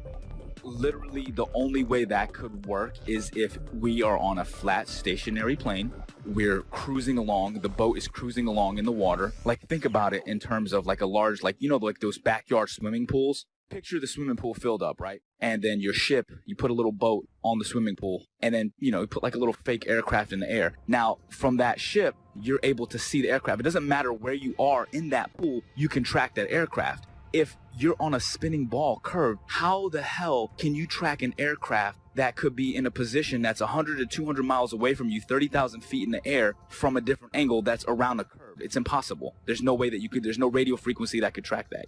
Literally, the only way that could work is if we are on a flat, stationary plane. We're cruising along. The boat is cruising along in the water. Like, think about it in terms of like a large, like, you know, like those backyard swimming pools. Picture the swimming pool filled up, right? And then your ship, you put a little boat on the swimming pool, and then, you know, you put like a little fake aircraft in the air. Now, from that ship, you're able to see the aircraft. It doesn't matter where you are in that pool, you can track that aircraft. If you're on a spinning ball curve, how the hell can you track an aircraft that could be in a position that's 100 to 200 miles away from you, 30,000 feet in the air from a different angle that's around a curve? It's impossible. There's no way that you could, there's no radio frequency that could track that.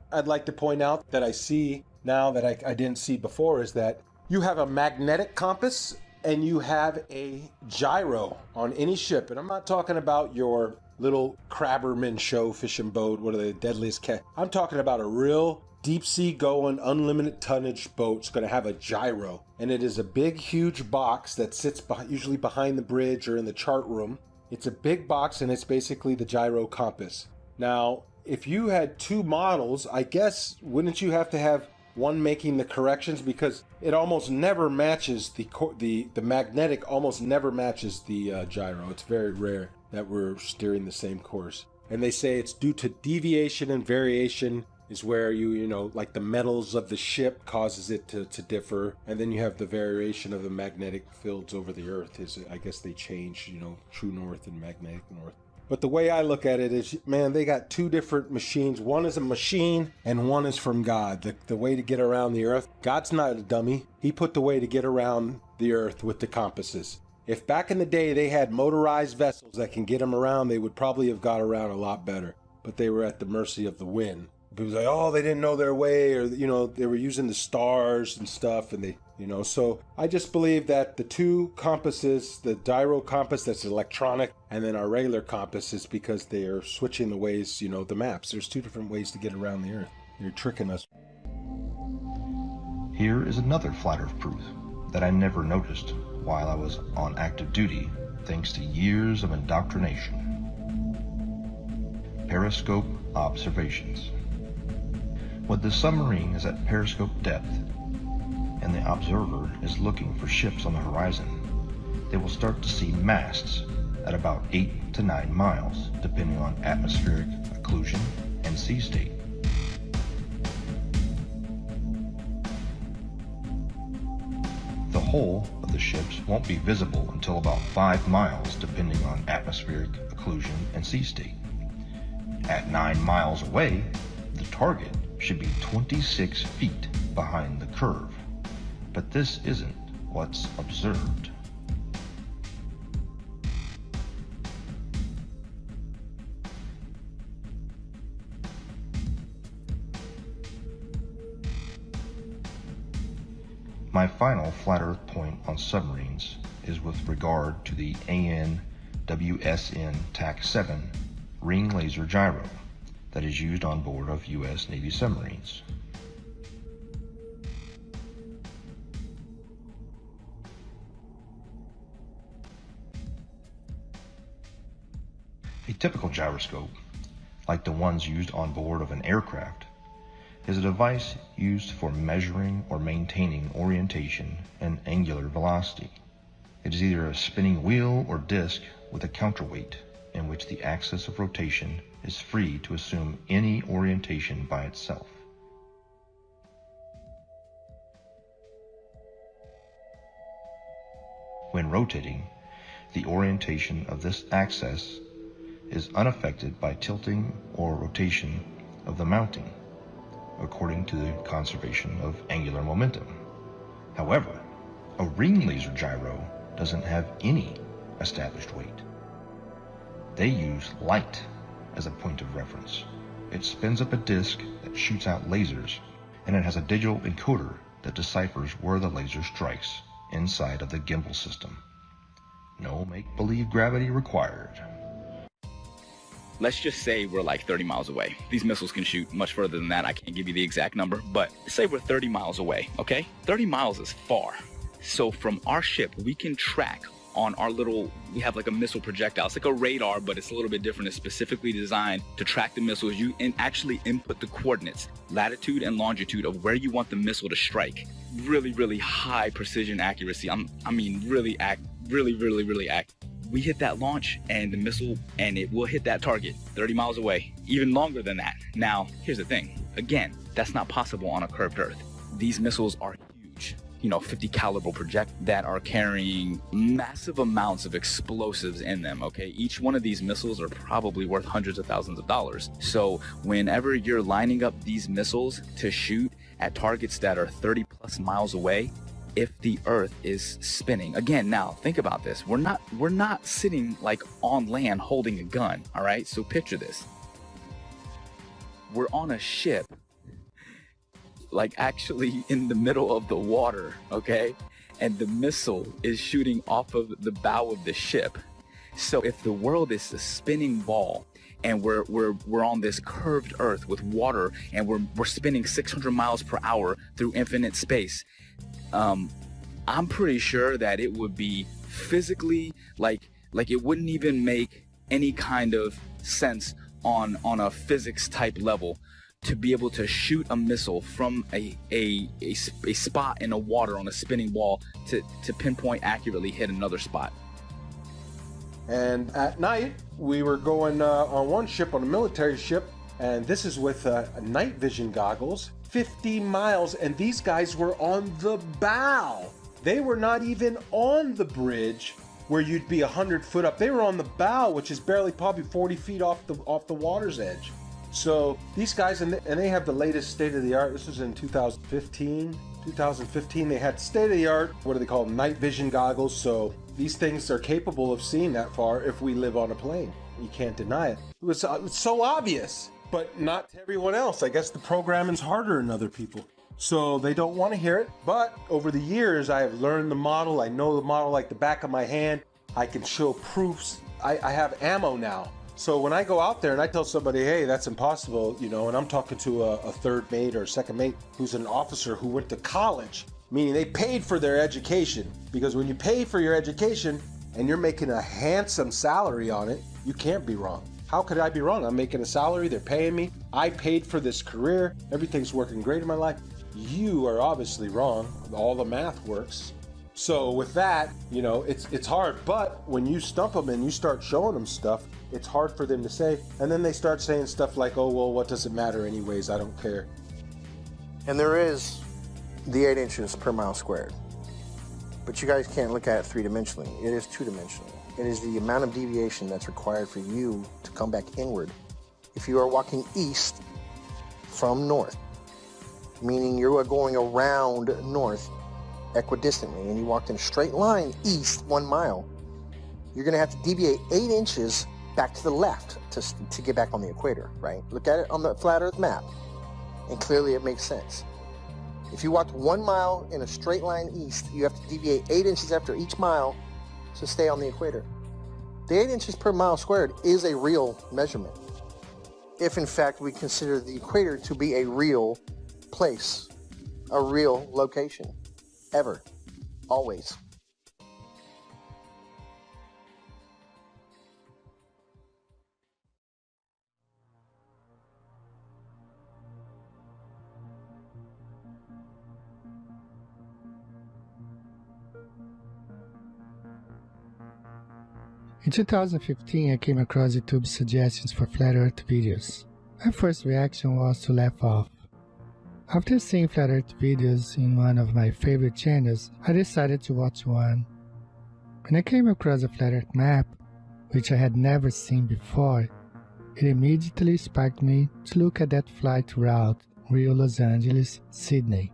I'd like to point out that I see now that I didn't see before is that you have a magnetic compass and you have a gyro on any ship. And I'm not talking about your little crabberman show fishing boat, what are they, deadliest cat. I'm talking about a real deep sea going, unlimited tonnage boat. It's going to have a gyro. And it is a big, huge box that sits usually behind the bridge or in the chart room. It's a big box and it's basically the gyro compass. Now, if you had two models, I guess, wouldn't you have to have one making the corrections? Because it almost never matches the magnetic almost never matches the gyro. It's very rare that we're steering the same course. And they say it's due to deviation and variation is where you know, like the metals of the ship causes it to differ. And then you have the variation of the magnetic fields over the Earth is, I guess they change, you know, true north and magnetic north. But the way I look at it is, man, they got two different machines. One is a machine and one is from God. The way to get around the Earth. God's not a dummy. He put the way to get around the Earth with the compasses. If back in the day they had motorized vessels that can get them around, they would probably have got around a lot better. But they were at the mercy of the wind. It was like, oh, they didn't know their way, or, you know, they were using the stars and stuff, and they, you know, so I just believe that the two compasses, the gyro compass that's electronic, and then our regular compass is because they are switching the ways, you know, the maps. There's two different ways to get around the Earth. You're tricking us. Here is another flat Earth proof that I never noticed while I was on active duty, thanks to years of indoctrination. Periscope observations. When the submarine is at periscope depth and the observer is looking for ships on the horizon, they will start to see masts at about 8 to 9 miles, depending on atmospheric occlusion and sea state. The hull of the ships won't be visible until about 5 miles, depending on atmospheric occlusion and sea state. At 9 miles away, the target should be 26 feet behind the curve, but this isn't what's observed. My final flat Earth point on submarines is with regard to the AN/WSN TAC-7 ring laser gyro that is used on board of U.S. Navy submarines. A typical gyroscope, like the ones used on board of an aircraft, is a device used for measuring or maintaining orientation and angular velocity. It is either a spinning wheel or disc with a counterweight in which the axis of rotation is free to assume any orientation by itself. When rotating, the orientation of this axis is unaffected by tilting or rotation of the mounting, according to the conservation of angular momentum. However, a ring laser gyro doesn't have any established weight. They use light as a point of reference. It spins up a disk that shoots out lasers, and it has a digital encoder that deciphers where the laser strikes inside of the gimbal system. No make-believe gravity required. Let's just say we're like 30 miles away. These missiles can shoot much further than that. I can't give you the exact number, but say we're 30 miles away, okay? 30 miles is far. So from our ship, we can track on our little, we have like a missile projectile. It's like a radar, but it's a little bit different. It's specifically designed to track the missiles. You actually input the coordinates, latitude and longitude of where you want the missile to strike. Really, really high precision accuracy. I mean, really accurate. We hit that launch and the missile, and it will hit that target 30 miles away, even longer than that. Now, here's the thing. Again, that's not possible on a curved Earth. These missiles are huge, 50 caliber project that are carrying massive amounts of explosives in them, okay? Each one of these missiles are probably worth hundreds of thousands of dollars. So whenever you're lining up these missiles to shoot at targets that are 30 plus miles away, if the Earth is spinning. Again, now think about this. We're not sitting like on land holding a gun, all right? So picture this. We're on a ship, like actually in the middle of the water, okay? And the missile is shooting off of the bow of the ship. So if the world is a spinning ball and we're on this curved Earth with water and we're spinning 600 miles per hour through infinite space, I'm pretty sure that it would be physically like it wouldn't even make any kind of sense on a physics type level to be able to shoot a missile from a spot in the water on a spinning ball to pinpoint accurately hit another spot. And at night, we were going on one ship, on a military ship, and this is with night vision goggles, 50 miles, and these guys were on the bow. They were not even on the bridge where you'd be 100 foot up. They were on the bow, which is barely probably 40 feet off the water's edge. So these guys, and they have the latest state-of-the-art. This was in 2015. 2015, they had state-of-the-art, what do they call them, night vision goggles. So these things are capable of seeing that far if we live on a plane. You can't deny it. It's so obvious, but not to everyone else. I guess the programming's harder than other people, so they don't want to hear it. But over the years, I have learned the model. I know the model like the back of my hand. I can show proofs. I have ammo now. So when I go out there and I tell somebody, hey, that's impossible, and I'm talking to a third mate or second mate who's an officer who went to college, meaning they paid for their education. Because when you pay for your education and you're making a handsome salary on it, you can't be wrong. How could I be wrong? I'm making a salary, they're paying me, I paid for this career, everything's working great in my life. You are obviously wrong. All the math works. So with that, it's hard, but when you stump them and you start showing them stuff, it's hard for them to say, and then they start saying stuff like, oh, well, what does it matter anyways? I don't care. And there is the 8 inches per mile squared. But you guys can't look at it three-dimensionally. It is two-dimensional. It is the amount of deviation that's required for you to come back inward. If you are walking east from north, meaning you are going around north equidistantly, and you walked in a straight line east 1 mile, you're going to have to deviate 8 inches back to the left to get back on the equator, right? Look at it on the flat Earth map, and clearly it makes sense. If you walked 1 mile in a straight line east, you have to deviate 8 inches after each mile to stay on the equator. The 8 inches per mile squared is a real measurement, if in fact we consider the equator to be a real place, a real location, ever, always. In 2015, I came across YouTube's suggestions for flat Earth videos. My first reaction was to laugh off. After seeing flat Earth videos in one of my favorite channels, I decided to watch one. When I came across a flat Earth map, which I had never seen before, it immediately sparked me to look at that flight route, Rio, Los Angeles, Sydney.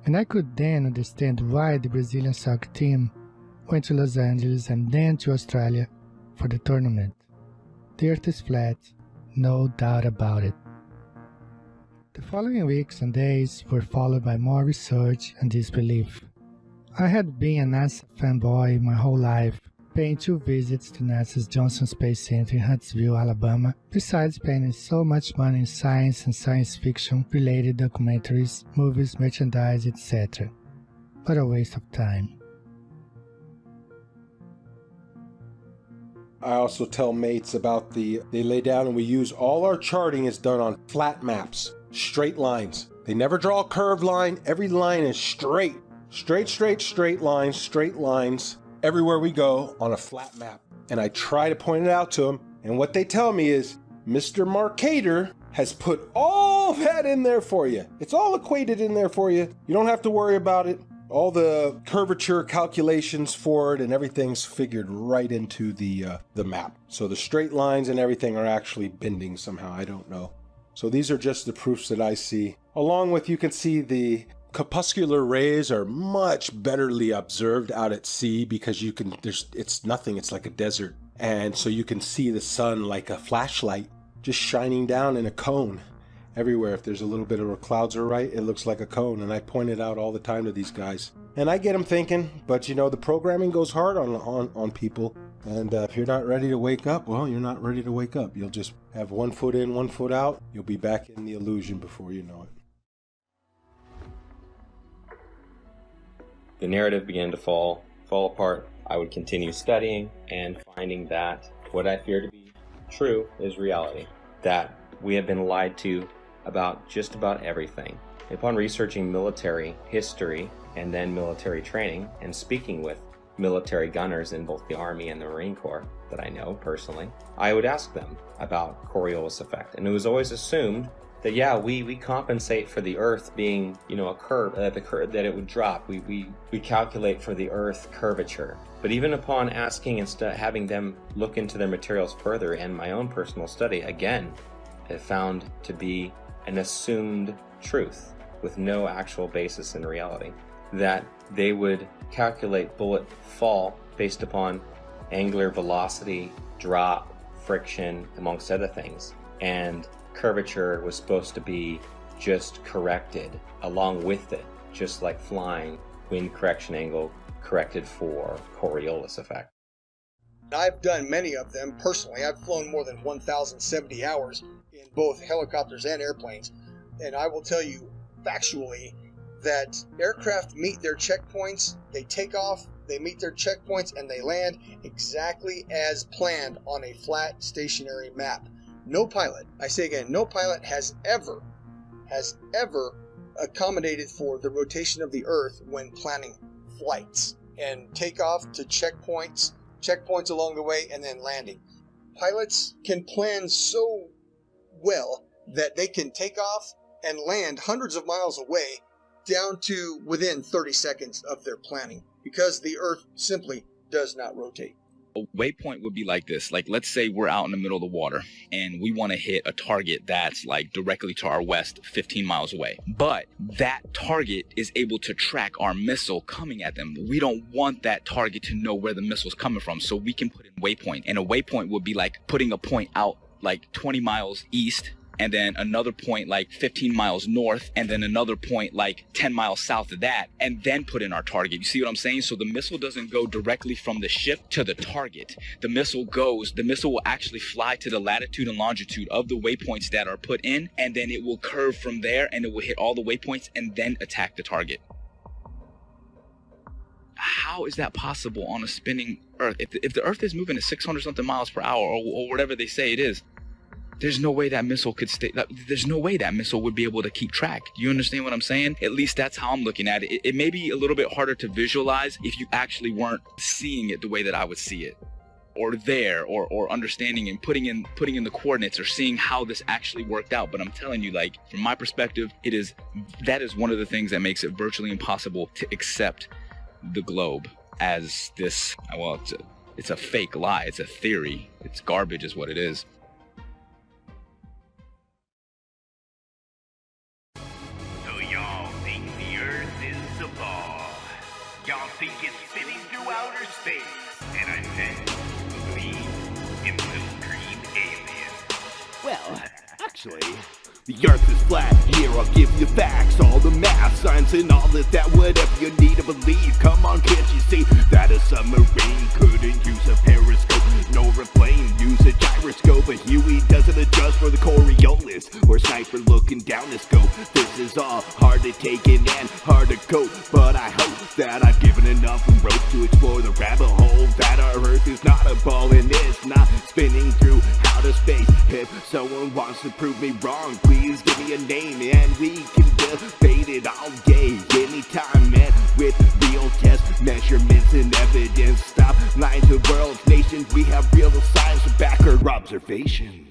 And I could then understand why the Brazilian soccer team went to Los Angeles and then to Australia for the tournament. The Earth is flat, no doubt about it. The following weeks and days were followed by more research and disbelief. I had been a NASA fanboy my whole life, paying 2 visits to NASA's Johnson Space Center in Huntsville, Alabama, besides spending so much money in science and science fiction related documentaries, movies, merchandise, etc. What a waste of time. I also tell mates about they lay down and we use all our charting is done on flat maps, straight lines. They never draw a curved line. Every line is straight. Straight lines, everywhere we go on a flat map. And I try to point it out to them. And what they tell me is, Mr. Marcator has put all that in there for you. It's all equated in there for you. You don't have to worry about it. All the curvature calculations for it and everything's figured right into the map. So the straight lines and everything are actually bending somehow. I don't know. So these are just the proofs that I see. Along with, you can see the corpuscular rays are much betterly observed out at sea because it's nothing, it's like a desert. And so you can see the sun like a flashlight just shining down in a cone everywhere. If there's a little bit of where clouds are right, it looks like a cone. And I point it out all the time to these guys. And I get them thinking, but the programming goes hard on people. And if you're not ready to wake up, well, you're not ready to wake up. You'll just have 1 foot in, 1 foot out. You'll be back in the illusion before you know it. The narrative began to fall apart. I would continue studying and finding that what I fear to be true is reality. That we have been lied to about just about everything. Upon researching military history and then military training and speaking with military gunners in both the Army and the Marine Corps that I know personally, I would ask them about Coriolis effect. And it was always assumed that we compensate for the Earth being, a curve, that it would drop. We calculate for the Earth curvature. But even upon asking and having them look into their materials further and my own personal study, again, it found to be an assumed truth with no actual basis in reality. That they would calculate bullet fall based upon angular velocity, drop, friction, amongst other things. And curvature was supposed to be just corrected along with it, just like flying, wind correction angle corrected for Coriolis effect. I've done many of them personally. I've flown more than 1,070 hours in both helicopters and airplanes, and I will tell you factually that aircraft meet their checkpoints, they take off, they meet their checkpoints, and they land exactly as planned on a flat stationary map. No pilot, I say again, no pilot has ever accommodated for the rotation of the Earth when planning flights and takeoff to checkpoints along the way, and then landing. Pilots can plan so well that they can take off and land hundreds of miles away down to within 30 seconds of their planning because the Earth simply does not rotate. A waypoint would be like this. Like, let's say we're out in the middle of the water and we want to hit a target that's like directly to our west, 15 miles away. But that target is able to track our missile coming at them. We don't want that target to know where the missile's coming from, so we can put in waypoint. And a waypoint would be like putting a point out like 20 miles east, and then another point like 15 miles north, and then another point like 10 miles south of that, and then put in our target. You see what I'm saying? So the missile doesn't go directly from the ship to the target. The missile will actually fly to the latitude and longitude of the waypoints that are put in, and then it will curve from there, and it will hit all the waypoints and then attack the target. How is that possible on a spinning Earth? If the Earth is moving at 600 something miles per hour, or whatever they say it is, there's no way that missile could stay. There's no way that missile would be able to keep track. Do you understand what I'm saying? At least that's how I'm looking at it. It may be a little bit harder to visualize if you actually weren't seeing it the way that I would see it, or there, or understanding and putting in the coordinates, or seeing how this actually worked out. But I'm telling you, like, from my perspective, that is one of the things that makes it virtually impossible to accept the globe as this, well, It's a fake lie. It's a theory. It's garbage is what it is. So y'all think the Earth is a ball. Y'all think it's spinning through outer space. And I said, believe in little green aliens. Well, actually, the Earth is flat. Here I'll give you facts, all the math, science, and all of that. Whatever you need to believe. Come on, can't you see that a submarine couldn't use a periscope, nor a plane use a gyroscope? But Huey doesn't adjust for the Coriolis or sniper looking down the scope. This is all hard to take in and hard to cope, but I hope that I've given enough rope to explore the rabbit hole that our Earth is not a ball and it's not spinning through outer space. If someone wants to prove me wrong, please give me a name and we can debate it all day, anytime, man, with real test measurements and evidence. Stop lying to the world's nations. We have real science to back our observations.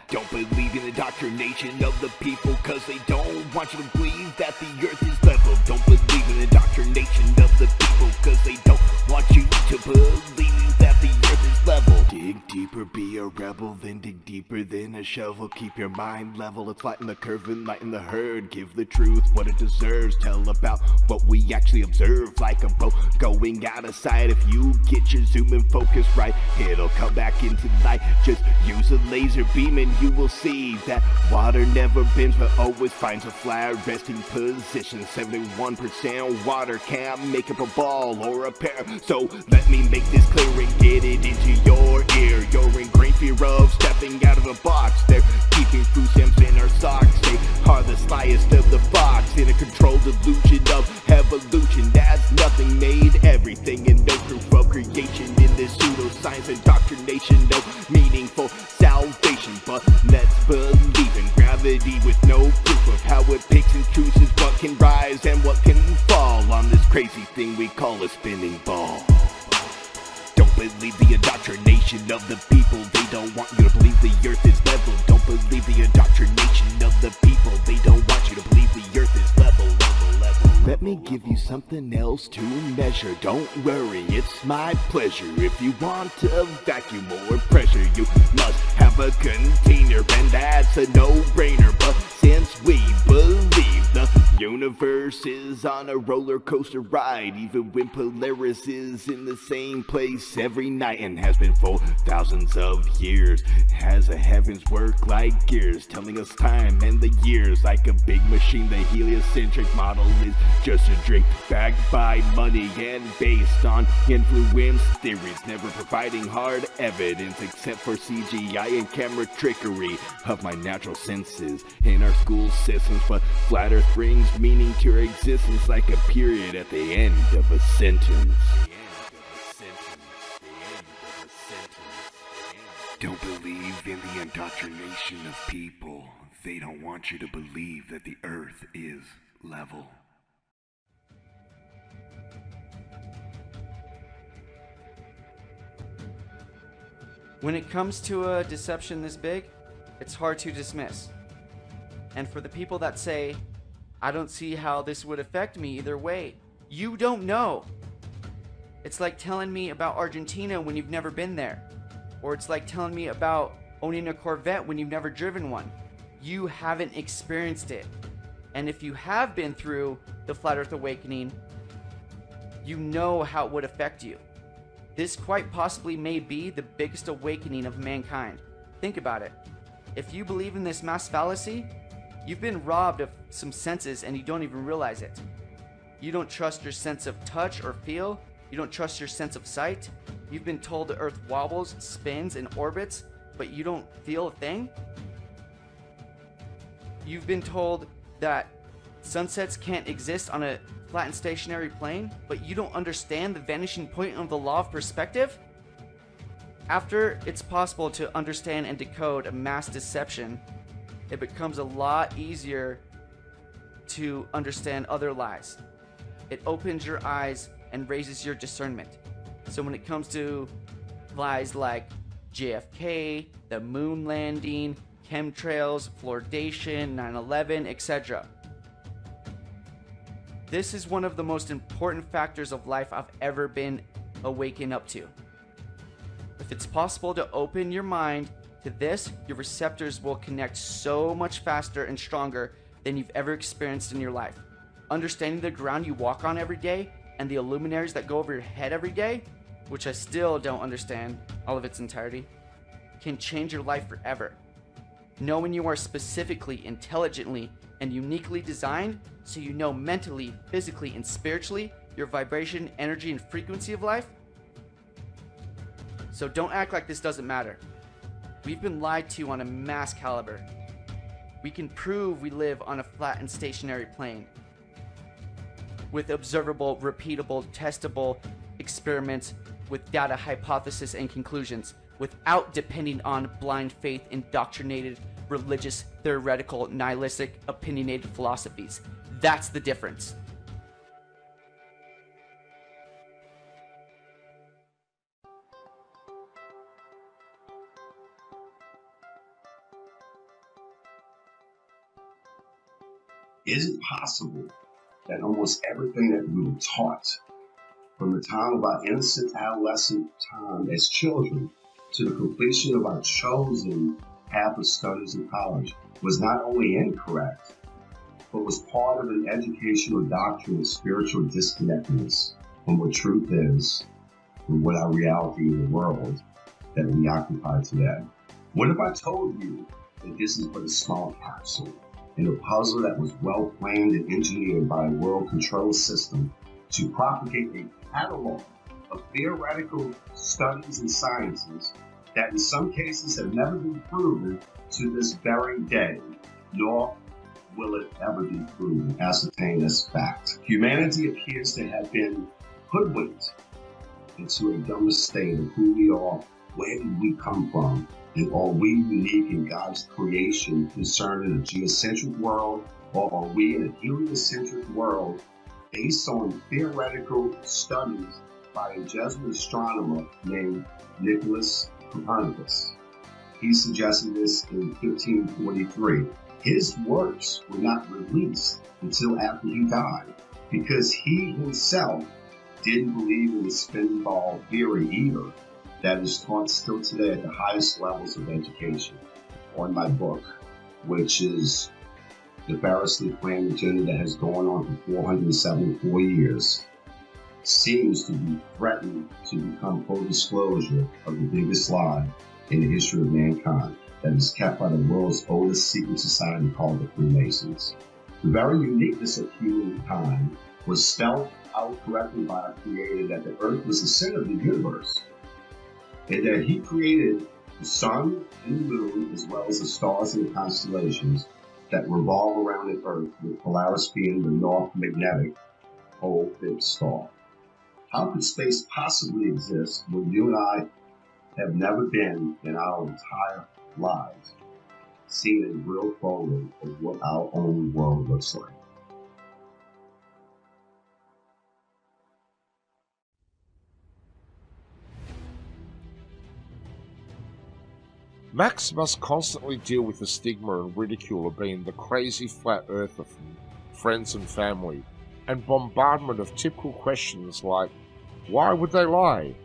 Don't believe in the indoctrination of the people, cause they don't want you to believe that the Earth is level. Don't believe in the indoctrination of the people, cause they don't want you to believe that the Earth is level. Dig deeper, be a rebel, then dig deeper than a shovel. Keep your mind level, it's lighten the curve and lighten the herd. Give the truth what it deserves, tell about what we actually observe. Like a boat going out of sight, if you get your zoom and focus right, it'll come back into light. Just use a laser beam and you will see that water never bends but always finds a flat resting position. 71% water can't make up a ball or a pair, so let me make this clear and get it into your ear. You're in great fear of stepping out of the box. They're keeping food stamps in our socks. They are the slyest of the fox in a controlled illusion of evolution. That's nothing made everything and no proof of creation in this pseudoscience indoctrination. No meaningful salvation, but let's believe in gravity with no proof of how it picks and chooses what can rise and what can fall on this crazy thing we call a spinning ball. Don't believe the indoctrination of the people. They don't want you to believe the Earth is level. Don't believe the indoctrination of the people. They don't want you to believe the Earth is level. Let me give you something else to measure. Don't worry, it's my pleasure. If you want to vacuum or pressure, you must have a container, and that's a no-brainer. But since we believe the universe is on a roller coaster ride, even when Polaris is in the same place every night and has been for thousands of years, has the heavens work like gears, telling us time and the years like a big machine. The heliocentric model is just a drink backed by money and based on influence theories, never providing hard evidence except for CGI and camera trickery of my natural senses in our school systems. But flat Earth brings meaning to our existence like a period at the end of a sentence. Don't believe in the indoctrination of people. They don't want you to believe that the Earth is level. When it comes to a deception this big, it's hard to dismiss. And for the people that say, I don't see how this would affect me either way, you don't know. It's like telling me about Argentina when you've never been there. Or it's like telling me about owning a Corvette when you've never driven one. You haven't experienced it. And if you have been through the Flat Earth Awakening, you know how it would affect you. This quite possibly may be the biggest awakening of mankind. Think about it. If you believe in this mass fallacy, you've been robbed of some senses and you don't even realize it. You don't trust your sense of touch or feel. You don't trust your sense of sight. You've been told the Earth wobbles, spins, and orbits, but you don't feel a thing. You've been told that sunsets can't exist on a flat and stationary plane, but you don't understand the vanishing point of the law of perspective? After it's possible to understand and decode a mass deception, it becomes a lot easier to understand other lies. It opens your eyes and raises your discernment. So when it comes to lies like JFK, the moon landing, chemtrails, fluoridation, 9/11, etc., this is one of the most important factors of life I've ever been awakened up to. If it's possible to open your mind to this, your receptors will connect so much faster and stronger than you've ever experienced in your life. Understanding the ground you walk on every day and the luminaries that go over your head every day, which I still don't understand all of its entirety, can change your life forever. Knowing you are specifically, intelligently, and uniquely designed so you know mentally, physically, and spiritually your vibration, energy, and frequency of life. So don't act like this doesn't matter. We've been lied to on a mass caliber. We can prove we live on a flat and stationary plane with observable, repeatable, testable experiments with data, hypothesis, and conclusions without depending on blind faith, indoctrinated, religious, theoretical, nihilistic, opinionated philosophies. That's the difference. Is it possible that almost everything that we were taught from the time of our innocent adolescent time as children to the completion of our chosen path of studies in college was not only incorrect, but was part of an educational doctrine of spiritual disconnectedness from what truth is and what our reality in the world that we occupy today? What if I told you that this is but a small capsule in a puzzle that was well planned and engineered by a world control system to propagate a catalog of theoretical studies and sciences that in some cases have never been proven to this very day, nor will it ever be proven, ascertained as fact. Humanity appears to have been hoodwinked into a dumb state of who we are, where did we come from, and are we unique in God's creation concerning a geocentric world, or are we in a heliocentric world based on theoretical studies by a Jesuit astronomer named Nicholas Copernicus? He suggested this in 1543. His works were not released until after he died, because he himself didn't believe in the spin ball theory either, that is taught still today at the highest levels of education. On my book, which is the Variously Planned Agenda that has gone on for 474 years, seems to be threatened to become full disclosure of the biggest lie in the history of mankind that is kept by the world's oldest secret society called the Freemasons. The very uniqueness of humankind was spelled out correctly by our Creator that the earth was the center of the universe, and that he created the sun and the moon as well as the stars and the constellations that revolve around the earth, with Polaris being the north magnetic pole fixed star. How could space possibly exist when you and I have never been in our entire lives seen a real photo of what our own world looks like? Max must constantly deal with the stigma and ridicule of being the crazy flat earther from friends and family, and bombardment of typical questions like, why would they lie?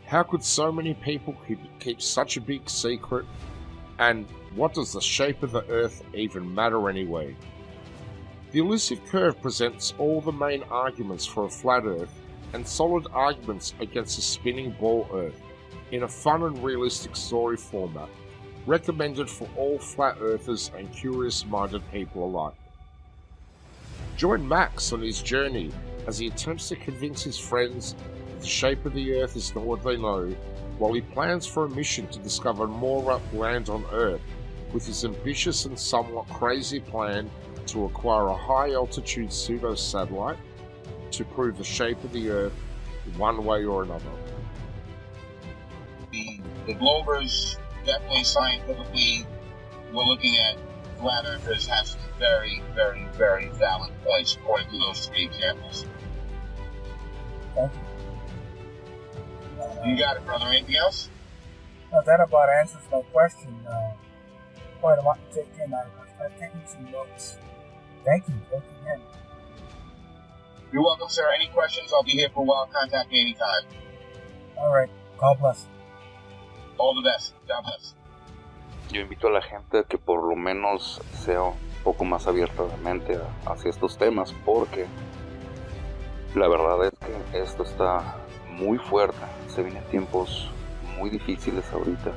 How could so many people keep such a big secret? And what does the shape of the earth even matter anyway? The elusive curve presents all the main arguments for a flat earth and solid arguments against a spinning ball earth in a fun and realistic story format, recommended for all flat earthers and curious-minded people alike. Join Max on his journey as he attempts to convince his friends that the shape of the earth is not what they know, while he plans for a mission to discover more land on Earth with his ambitious and somewhat crazy plan to acquire a high-altitude pseudo-satellite to prove the shape of the Earth one way or another. The Globers, definitely scientifically, we're looking at flat earthers have some very, very, very valid points according to those three examples. Thank you. You got it, brother. Anything else? No, that about answers my question. Quite a lot to take in. I've taken some notes. Thank you. Thank you again. You're welcome, sir. Any questions? I'll be here for a while. Contact me anytime. All right. God bless. All the best. God bless. Yo invito a la gente a que por lo menos sea un poco más abierta de mente hacia estos temas, porque la verdad es que esto está muy fuerte. Se vienen tiempos muy difíciles ahorita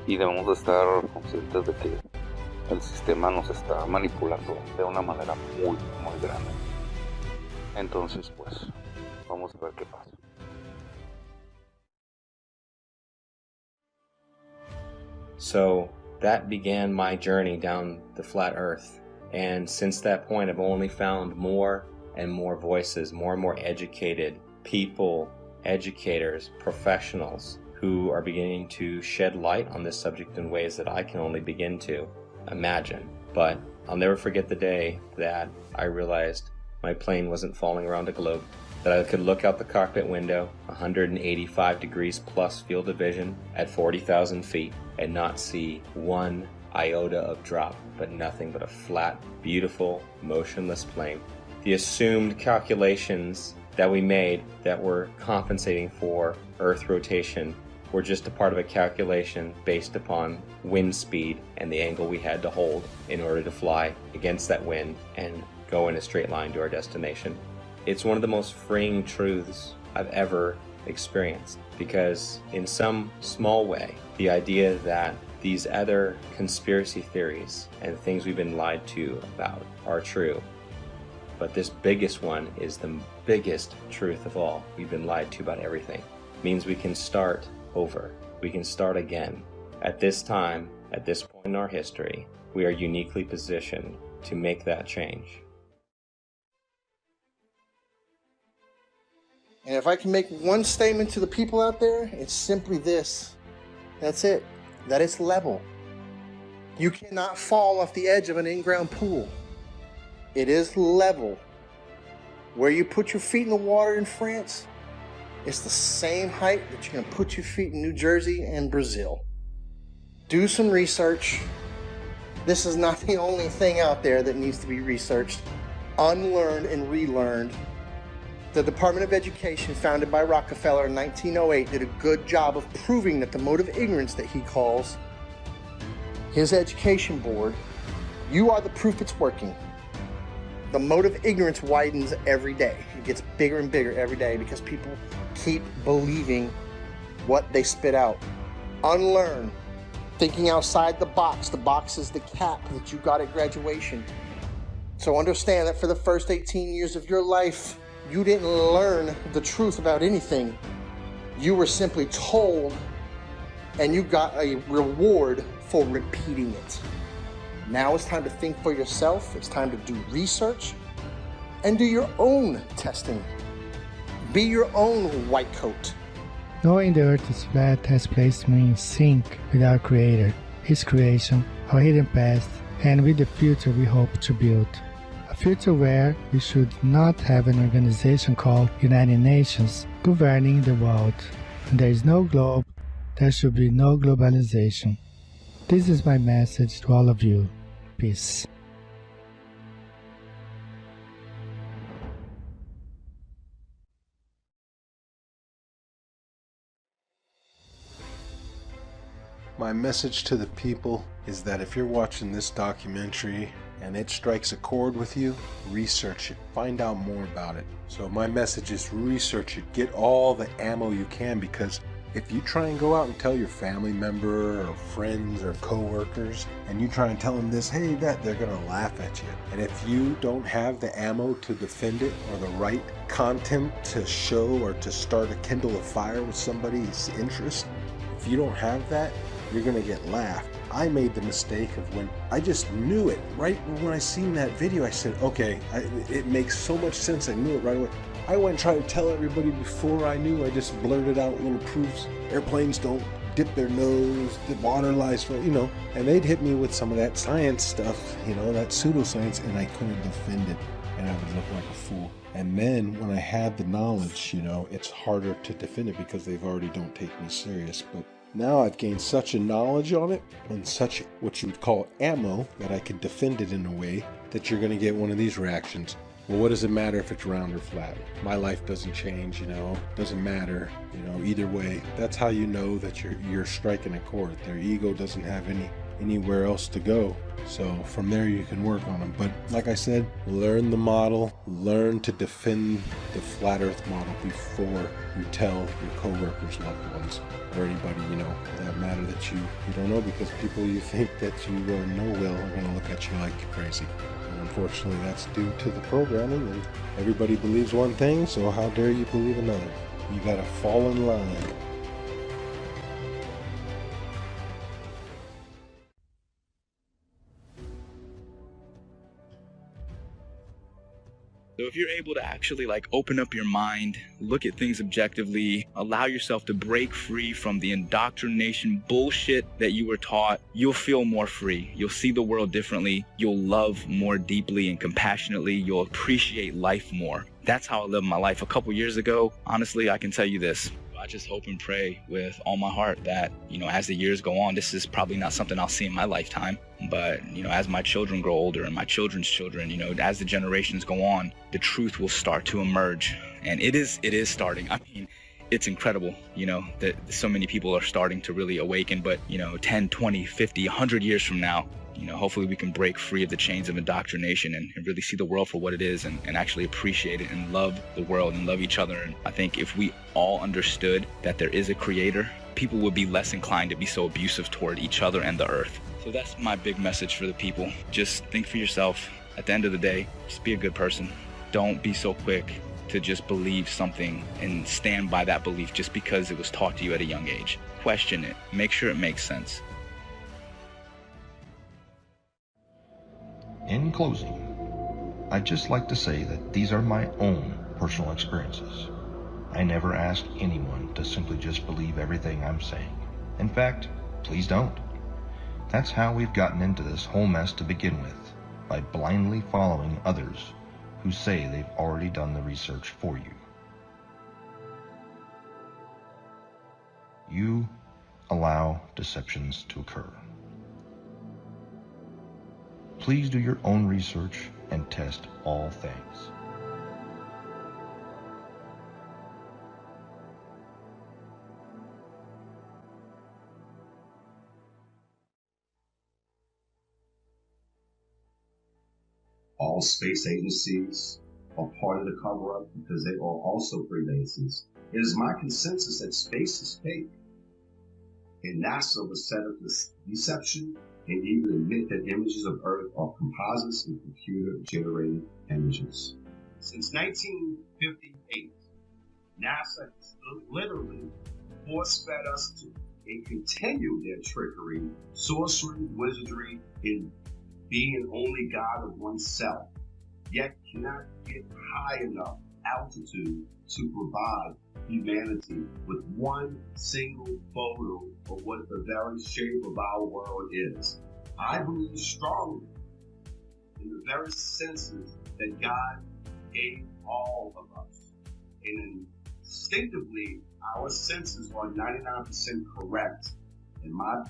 y debemos de estar conscientes de que el sistema nos está manipulando de una manera muy, muy grande. Entonces, pues, vamos a ver qué pasa. So that began my journey down the flat earth. And since that point, I've only found more and more voices, more and more educated people, educators, professionals who are beginning to shed light on this subject in ways that I can only begin to imagine. But I'll never forget the day that I realized my plane wasn't falling around a globe, that I could look out the cockpit window, 185 degrees plus field of vision at 40,000 feet, and not see one iota of drop, but nothing but a flat, beautiful, motionless plane. The assumed calculations that we made that were compensating for Earth rotation were just a part of a calculation based upon wind speed and the angle we had to hold in order to fly against that wind and go in a straight line to our destination. It's one of the most freeing truths I've ever experienced, because in some small way, the idea that these other conspiracy theories and things we've been lied to about are true. But this biggest one is the biggest truth of all. We've been lied to about everything. It means we can start over. We can start again. At this time, at this point in our history, we are uniquely positioned to make that change. And if I can make one statement to the people out there, it's simply this. That's it. That it's level. You cannot fall off the edge of an in-ground pool. It is level. Where you put your feet in the water in France, it's the same height that you're going to put your feet in New Jersey and Brazil. Do some research. This is not the only thing out there that needs to be researched, unlearned and relearned. The Department of Education, founded by Rockefeller in 1908, did a good job of proving that the mode of ignorance that he calls his education board, you are the proof it's working. The mode of ignorance widens every day. It gets bigger and bigger every day because people keep believing what they spit out. Unlearn. Thinking outside the box. The box is the cap that you got at graduation. So understand that for the first 18 years of your life, you didn't learn the truth about anything. You were simply told, and you got a reward for repeating it. Now it's time to think for yourself. It's time to do research and do your own testing. Be your own white coat. Knowing the earth is flat has placed me in sync with our Creator, His creation, our hidden past, and with the future we hope to build. A future where we should not have an organization called United Nations governing the world. When there is no globe, there should be no globalization. This is my message to all of you. Peace. My message to the people is that if you're watching this documentary and it strikes a chord with you, research it, find out more about it. So my message is research it, get all the ammo you can, because if you try and go out and tell your family member or friends or co-workers and you try and tell them this, hey, that, they're gonna laugh at you. And if you don't have the ammo to defend it or the right content to show or to start to kindle a fire with somebody's interest, if you don't have that, you're gonna get laughed. I made the mistake of when I just knew it. Right when I seen that video, I said, okay, it makes so much sense. I knew it right away. I went and tried to tell everybody before I knew. I just blurted out little proofs. Airplanes don't dip their nose, the water lies for, and they'd hit me with some of that science stuff, that pseudoscience, and I couldn't defend it, and I would look like a fool. And then when I had the knowledge, it's harder to defend it because they've already don't take me serious. But now I've gained such a knowledge on it and such what you would call ammo that I can defend it in a way that you're going to get one of these reactions. well, what does it matter if it's round or flat? My life doesn't change, doesn't matter, either way. That's how you know that you're striking a chord. Their ego doesn't have anywhere else to go. So from there you can work on them. But like I said, learn the model, learn to defend the flat earth model before you tell your coworkers, loved ones, or anybody, for that matter that you don't know, because people you think that you know well are going to look at you like you're crazy. And unfortunately, that's due to the programming, and everybody believes one thing, so how dare you believe another? You got to fall in line. So if you're able to actually open up your mind, look at things objectively, allow yourself to break free from the indoctrination bullshit that you were taught, you'll feel more free. You'll see the world differently. You'll love more deeply and compassionately. You'll appreciate life more. That's how I lived my life. A couple years ago, honestly, I can tell you this. I just hope and pray with all my heart that, as the years go on, this is probably not something I'll see in my lifetime. But, as my children grow older and my children's children, as the generations go on, the truth will start to emerge. And it is starting. I mean, it's incredible, that so many people are starting to really awaken. But, 10, 20, 50, 100 years from now, hopefully we can break free of the chains of indoctrination and really see the world for what it is and actually appreciate it and love the world and love each other. And I think if we all understood that there is a creator, people would be less inclined to be so abusive toward each other and the earth. So that's my big message for the people. Just think for yourself. At the end of the day, just be a good person. Don't be so quick to just believe something and stand by that belief just because it was taught to you at a young age. Question it. Make sure it makes sense. In closing, I'd just like to say that these are my own personal experiences. I never ask anyone to simply just believe everything I'm saying. In fact, please don't. That's how we've gotten into this whole mess to begin with, by blindly following others who say they've already done the research for you. You allow deceptions to occur. Please do your own research and test all things. All space agencies are part of the cover-up because they are also Freemasons. It is my consensus that space is fake. And NASA was set up this deception and even admit that images of Earth are composites and computer-generated images. Since 1958, NASA has literally force-fed us to and continue their trickery, sorcery, wizardry, and being only God of oneself, yet cannot get high enough altitude to provide humanity with one single photo of what the very shape of our world is. I believe strongly in the very senses that God gave all of us. And instinctively, our senses are 99% correct. And my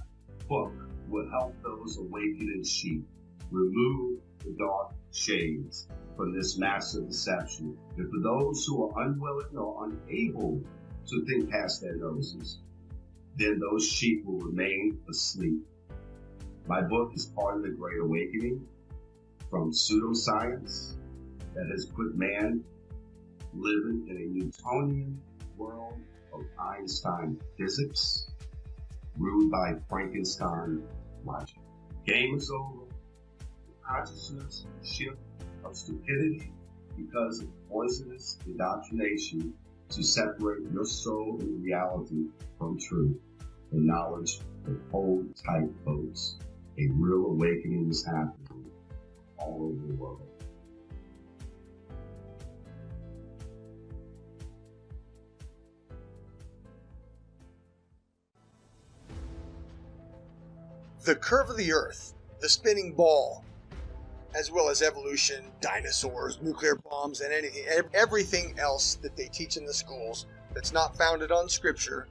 book will help those awakened sheep remove the dark shades from this massive deception. And for those who are unwilling or unable to think past their noses, then those sheep will remain asleep. My book is part of the Great Awakening from pseudoscience that has put man living in a Newtonian world of Einstein physics, ruled by Frankenstein logic. Game is over. Consciousness shift of stupidity because of poisonous indoctrination to separate your soul and reality from truth and knowledge. But hold tight, folks. A real awakening is happening all over the world. The curve of the Earth, the spinning ball, as well as evolution, dinosaurs, nuclear bombs, and everything else that they teach in the schools that's not founded on scripture.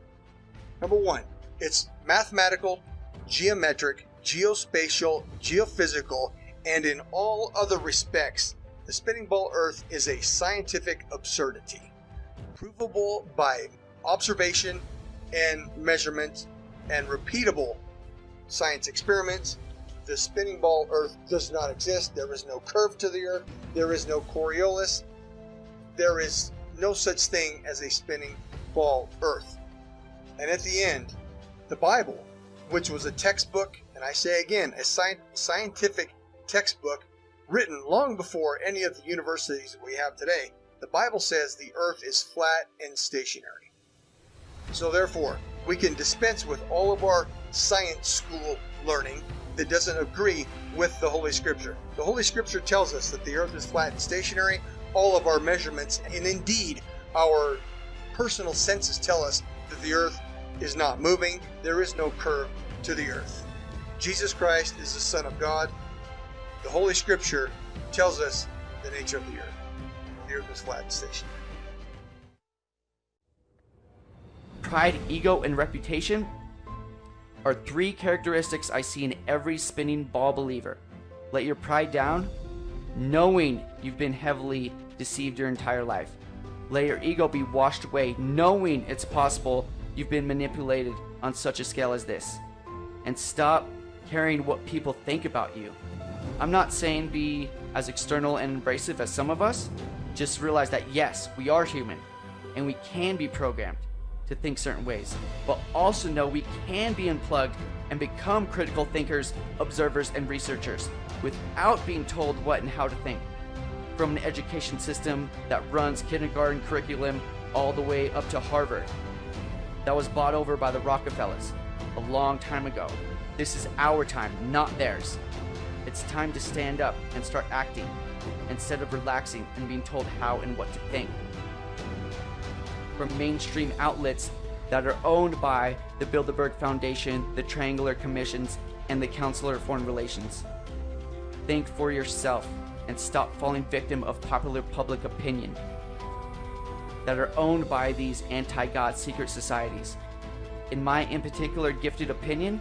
Number one, it's mathematical, geometric, geospatial, geophysical, and in all other respects The spinning ball Earth is a scientific absurdity, provable by observation and measurement and repeatable science experiments. The spinning ball Earth does not exist. There is no curve to the Earth. There is no Coriolis. There is no such thing as a spinning ball Earth. And at the end, the Bible, which was a textbook, and I say again, a scientific textbook written long before any of the universities that we have today, the Bible says the Earth is flat and stationary. So therefore, we can dispense with all of our science school learning that doesn't agree with the Holy Scripture. The Holy Scripture tells us that the Earth is flat and stationary. All of our measurements, and indeed our personal senses, tell us that the Earth is not moving. There is no curve to the Earth. Jesus Christ is the Son of God. The Holy Scripture tells us the nature of the Earth. The Earth is flat and stationary. Pride, ego, and reputation are three characteristics I see in every spinning ball believer. Let your pride down, knowing you've been heavily deceived your entire life. Let your ego be washed away, knowing it's possible you've been manipulated on such a scale as this. And stop caring what people think about you. I'm not saying be as external and abrasive as some of us. Just realize that yes, we are human, and we can be programmed to think certain ways, but also know we can be unplugged and become critical thinkers, observers, and researchers without being told what and how to think. From an education system that runs kindergarten curriculum all the way up to Harvard, that was bought over by the Rockefellers a long time ago. This is our time, not theirs. It's time to stand up and start acting instead of relaxing and being told how and what to think. From mainstream outlets that are owned by the Bilderberg Foundation, the Triangular Commissions, and the Counselor of Foreign Relations. Think for yourself and stop falling victim of popular public opinion that are owned by these anti-God secret societies. In my in particular gifted opinion,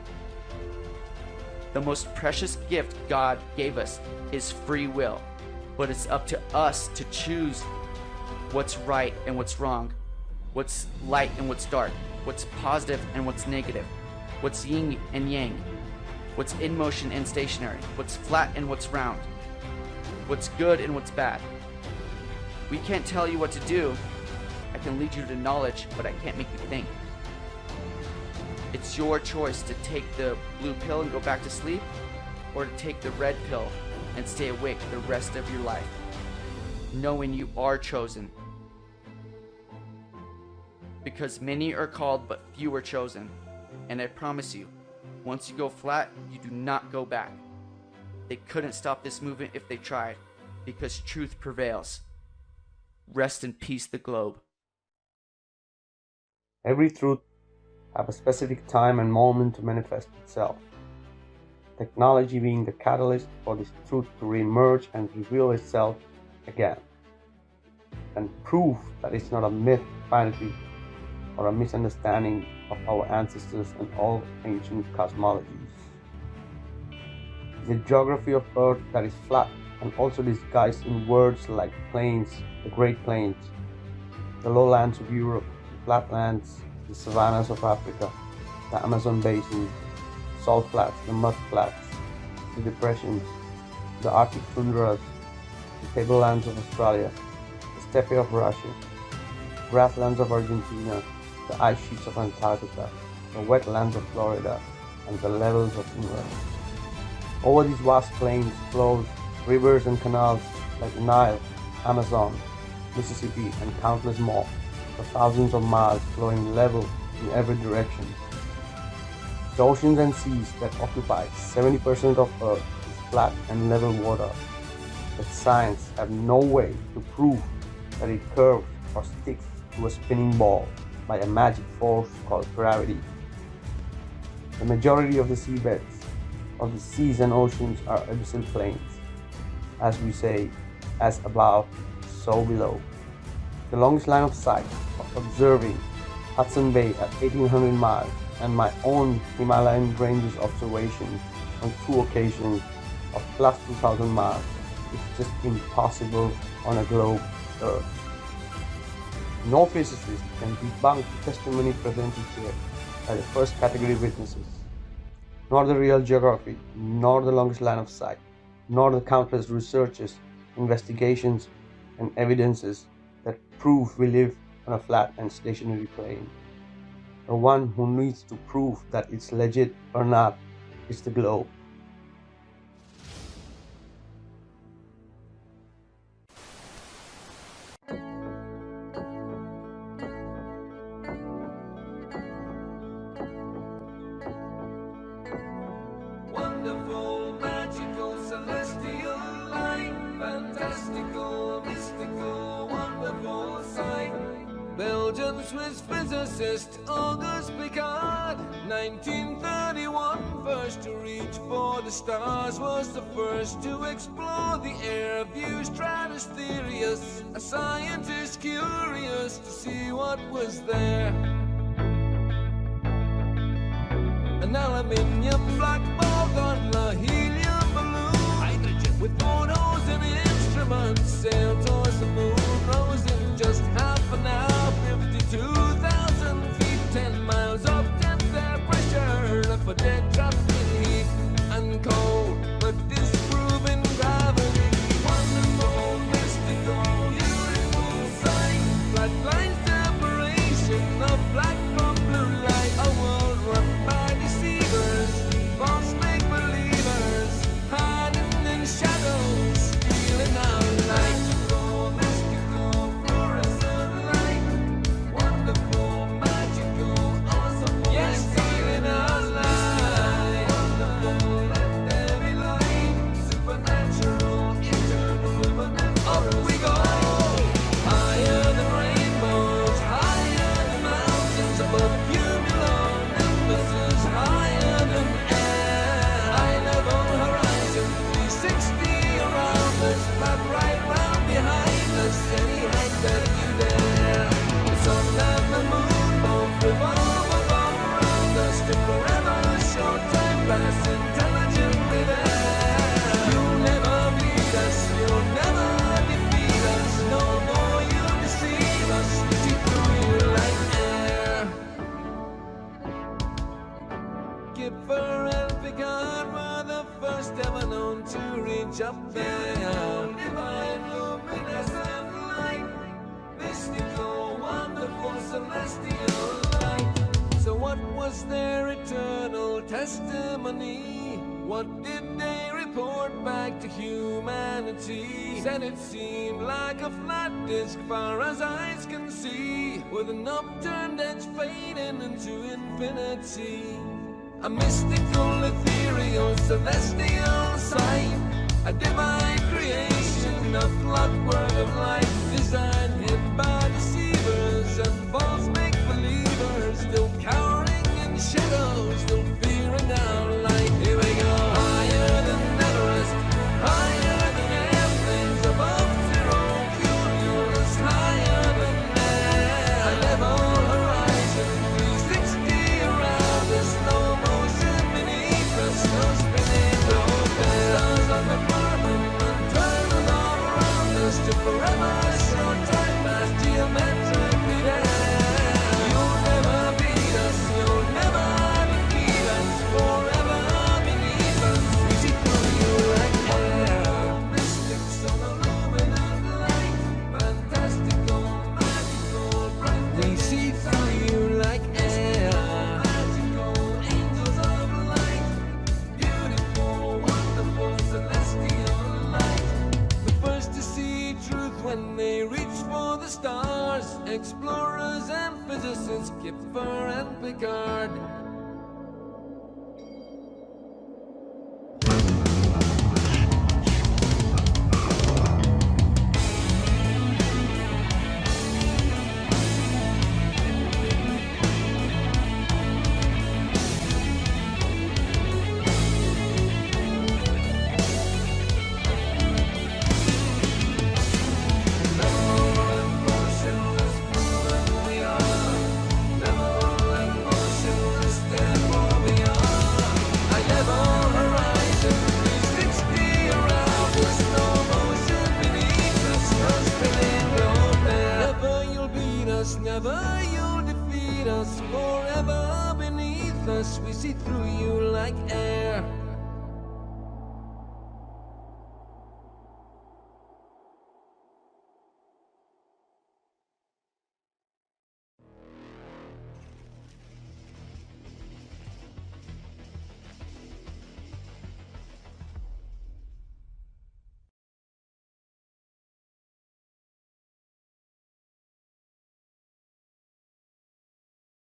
the most precious gift God gave us is free will, but it's up to us to choose what's right and what's wrong, what's light and what's dark, what's positive and what's negative, what's yin and yang, what's in motion and stationary, what's flat and what's round, what's good and what's bad. We can't tell you what to do. I can lead you to knowledge, but I can't make you think. It's your choice to take the blue pill and go back to sleep, or to take the red pill and stay awake the rest of your life, knowing you are chosen. Because many are called, but few are chosen. And I promise you, once you go flat, you do not go back. They couldn't stop this movement if they tried, because truth prevails. Rest in peace, the globe. Every truth have a specific time and moment to manifest itself. Technology being the catalyst for this truth to re-emerge and reveal itself again. And prove that it's not a myth, fantasy, or a misunderstanding of our ancestors and all ancient cosmologies. The geography of Earth that is flat and also disguised in words like plains, the Great Plains, the lowlands of Europe, the flatlands, the savannas of Africa, the Amazon basin, salt flats, the mud flats, the depressions, the Arctic tundras, the tablelands of Australia, the steppe of Russia, grasslands of Argentina, the ice sheets of Antarctica, the wetlands of Florida, and the levels of England. Over these vast plains flows rivers and canals like the Nile, Amazon, Mississippi, and countless more, for thousands of miles flowing level in every direction. The oceans and seas that occupy 70% of Earth is flat and level water, but science have no way to prove that it curves or sticks to a spinning ball by a magic force called gravity. The majority of the seabeds of the seas and oceans are abyssal plains. As we say, as above, so below. The longest line of sight of observing Hudson Bay at 1800 miles and my own Himalayan ranges observation on 2 occasions of plus 2000 miles It's just impossible on a globe Earth. No physicist can debunk the testimony presented here by the first category witnesses, nor the real geography, nor the longest line of sight, nor the countless researches, investigations, and evidences that prove we live on a flat and stationary plane. The one who needs to prove that it's legit or not is the globe. Wonderful, magical, celestial light, fantastical, mystical, wonderful sight. Belgian Swiss physicist Auguste Piccard, 1931, first to reach for the stars, was the first to explore the air view stratosphereus, a scientist curious to see what was there. An aluminium black ball gondola, helium balloon, hydrogen with photos and instruments, sailed towards the moon, rose in just half an hour, 52,000 feet, 10 miles up, 10th air pressure, left for dead, trapped in heat and cold, but disproving gravity. Wonderful, mystical, beautiful sight, flat line separation of black from blue light, a world run by deceivers, false make-believers, hiding in shadows, stealing our light. Mystical, fluorescent light, wonderful, magical, awesome, yes, stealing our light. Wonderful, let there be light, supernatural, eternal, luminous. Up we go, higher than rainbows, higher than mountains, above cumulonimbus, higher than air, high level horizon, 360 around us, flat right round behind us, any height that you dare. The sun and the moon both revolve above around us, to forever short time pass intelligently there. You'll never beat us, you'll never defeat us, no more you'll deceive us, we see through you like air. Kipper and Piccard were the first ever known to reach up there. Divine, luminescent light, mystical, wonderful, celestial light. So what was their eternal testimony? What did they report back to humanity? Said it seemed like a flat disk far as eyes can see, with an upturned edge fading into infinity. A mystical, ethereal, celestial sight, a divine creation, a clockwork of light, designed hid by deceivers and false make-believers, still cowering in shadows, still fearing our light. Here we go, higher than Everest, higher than airplanes, above zero cumulus, higher than air, a level horizon, 360 around us, no motion beneath us, no spinning open stars on the firmament, turning all around us to forever short time past geometrically there. You'll never beat us, you'll never defeat us, forever beneath us, we see through you like air. Mystic, so illuminant light, fantastical, magical, bright, we see through you like air. Magical, angels of light, beautiful, wonderful, celestial light. The first to see truth when they reach for the stars, explorers and physicists, Kipper and Piccard. Motionless, proven we are. Level and motionless, never you'll defeat us. Forever beneath us, we see through you like air.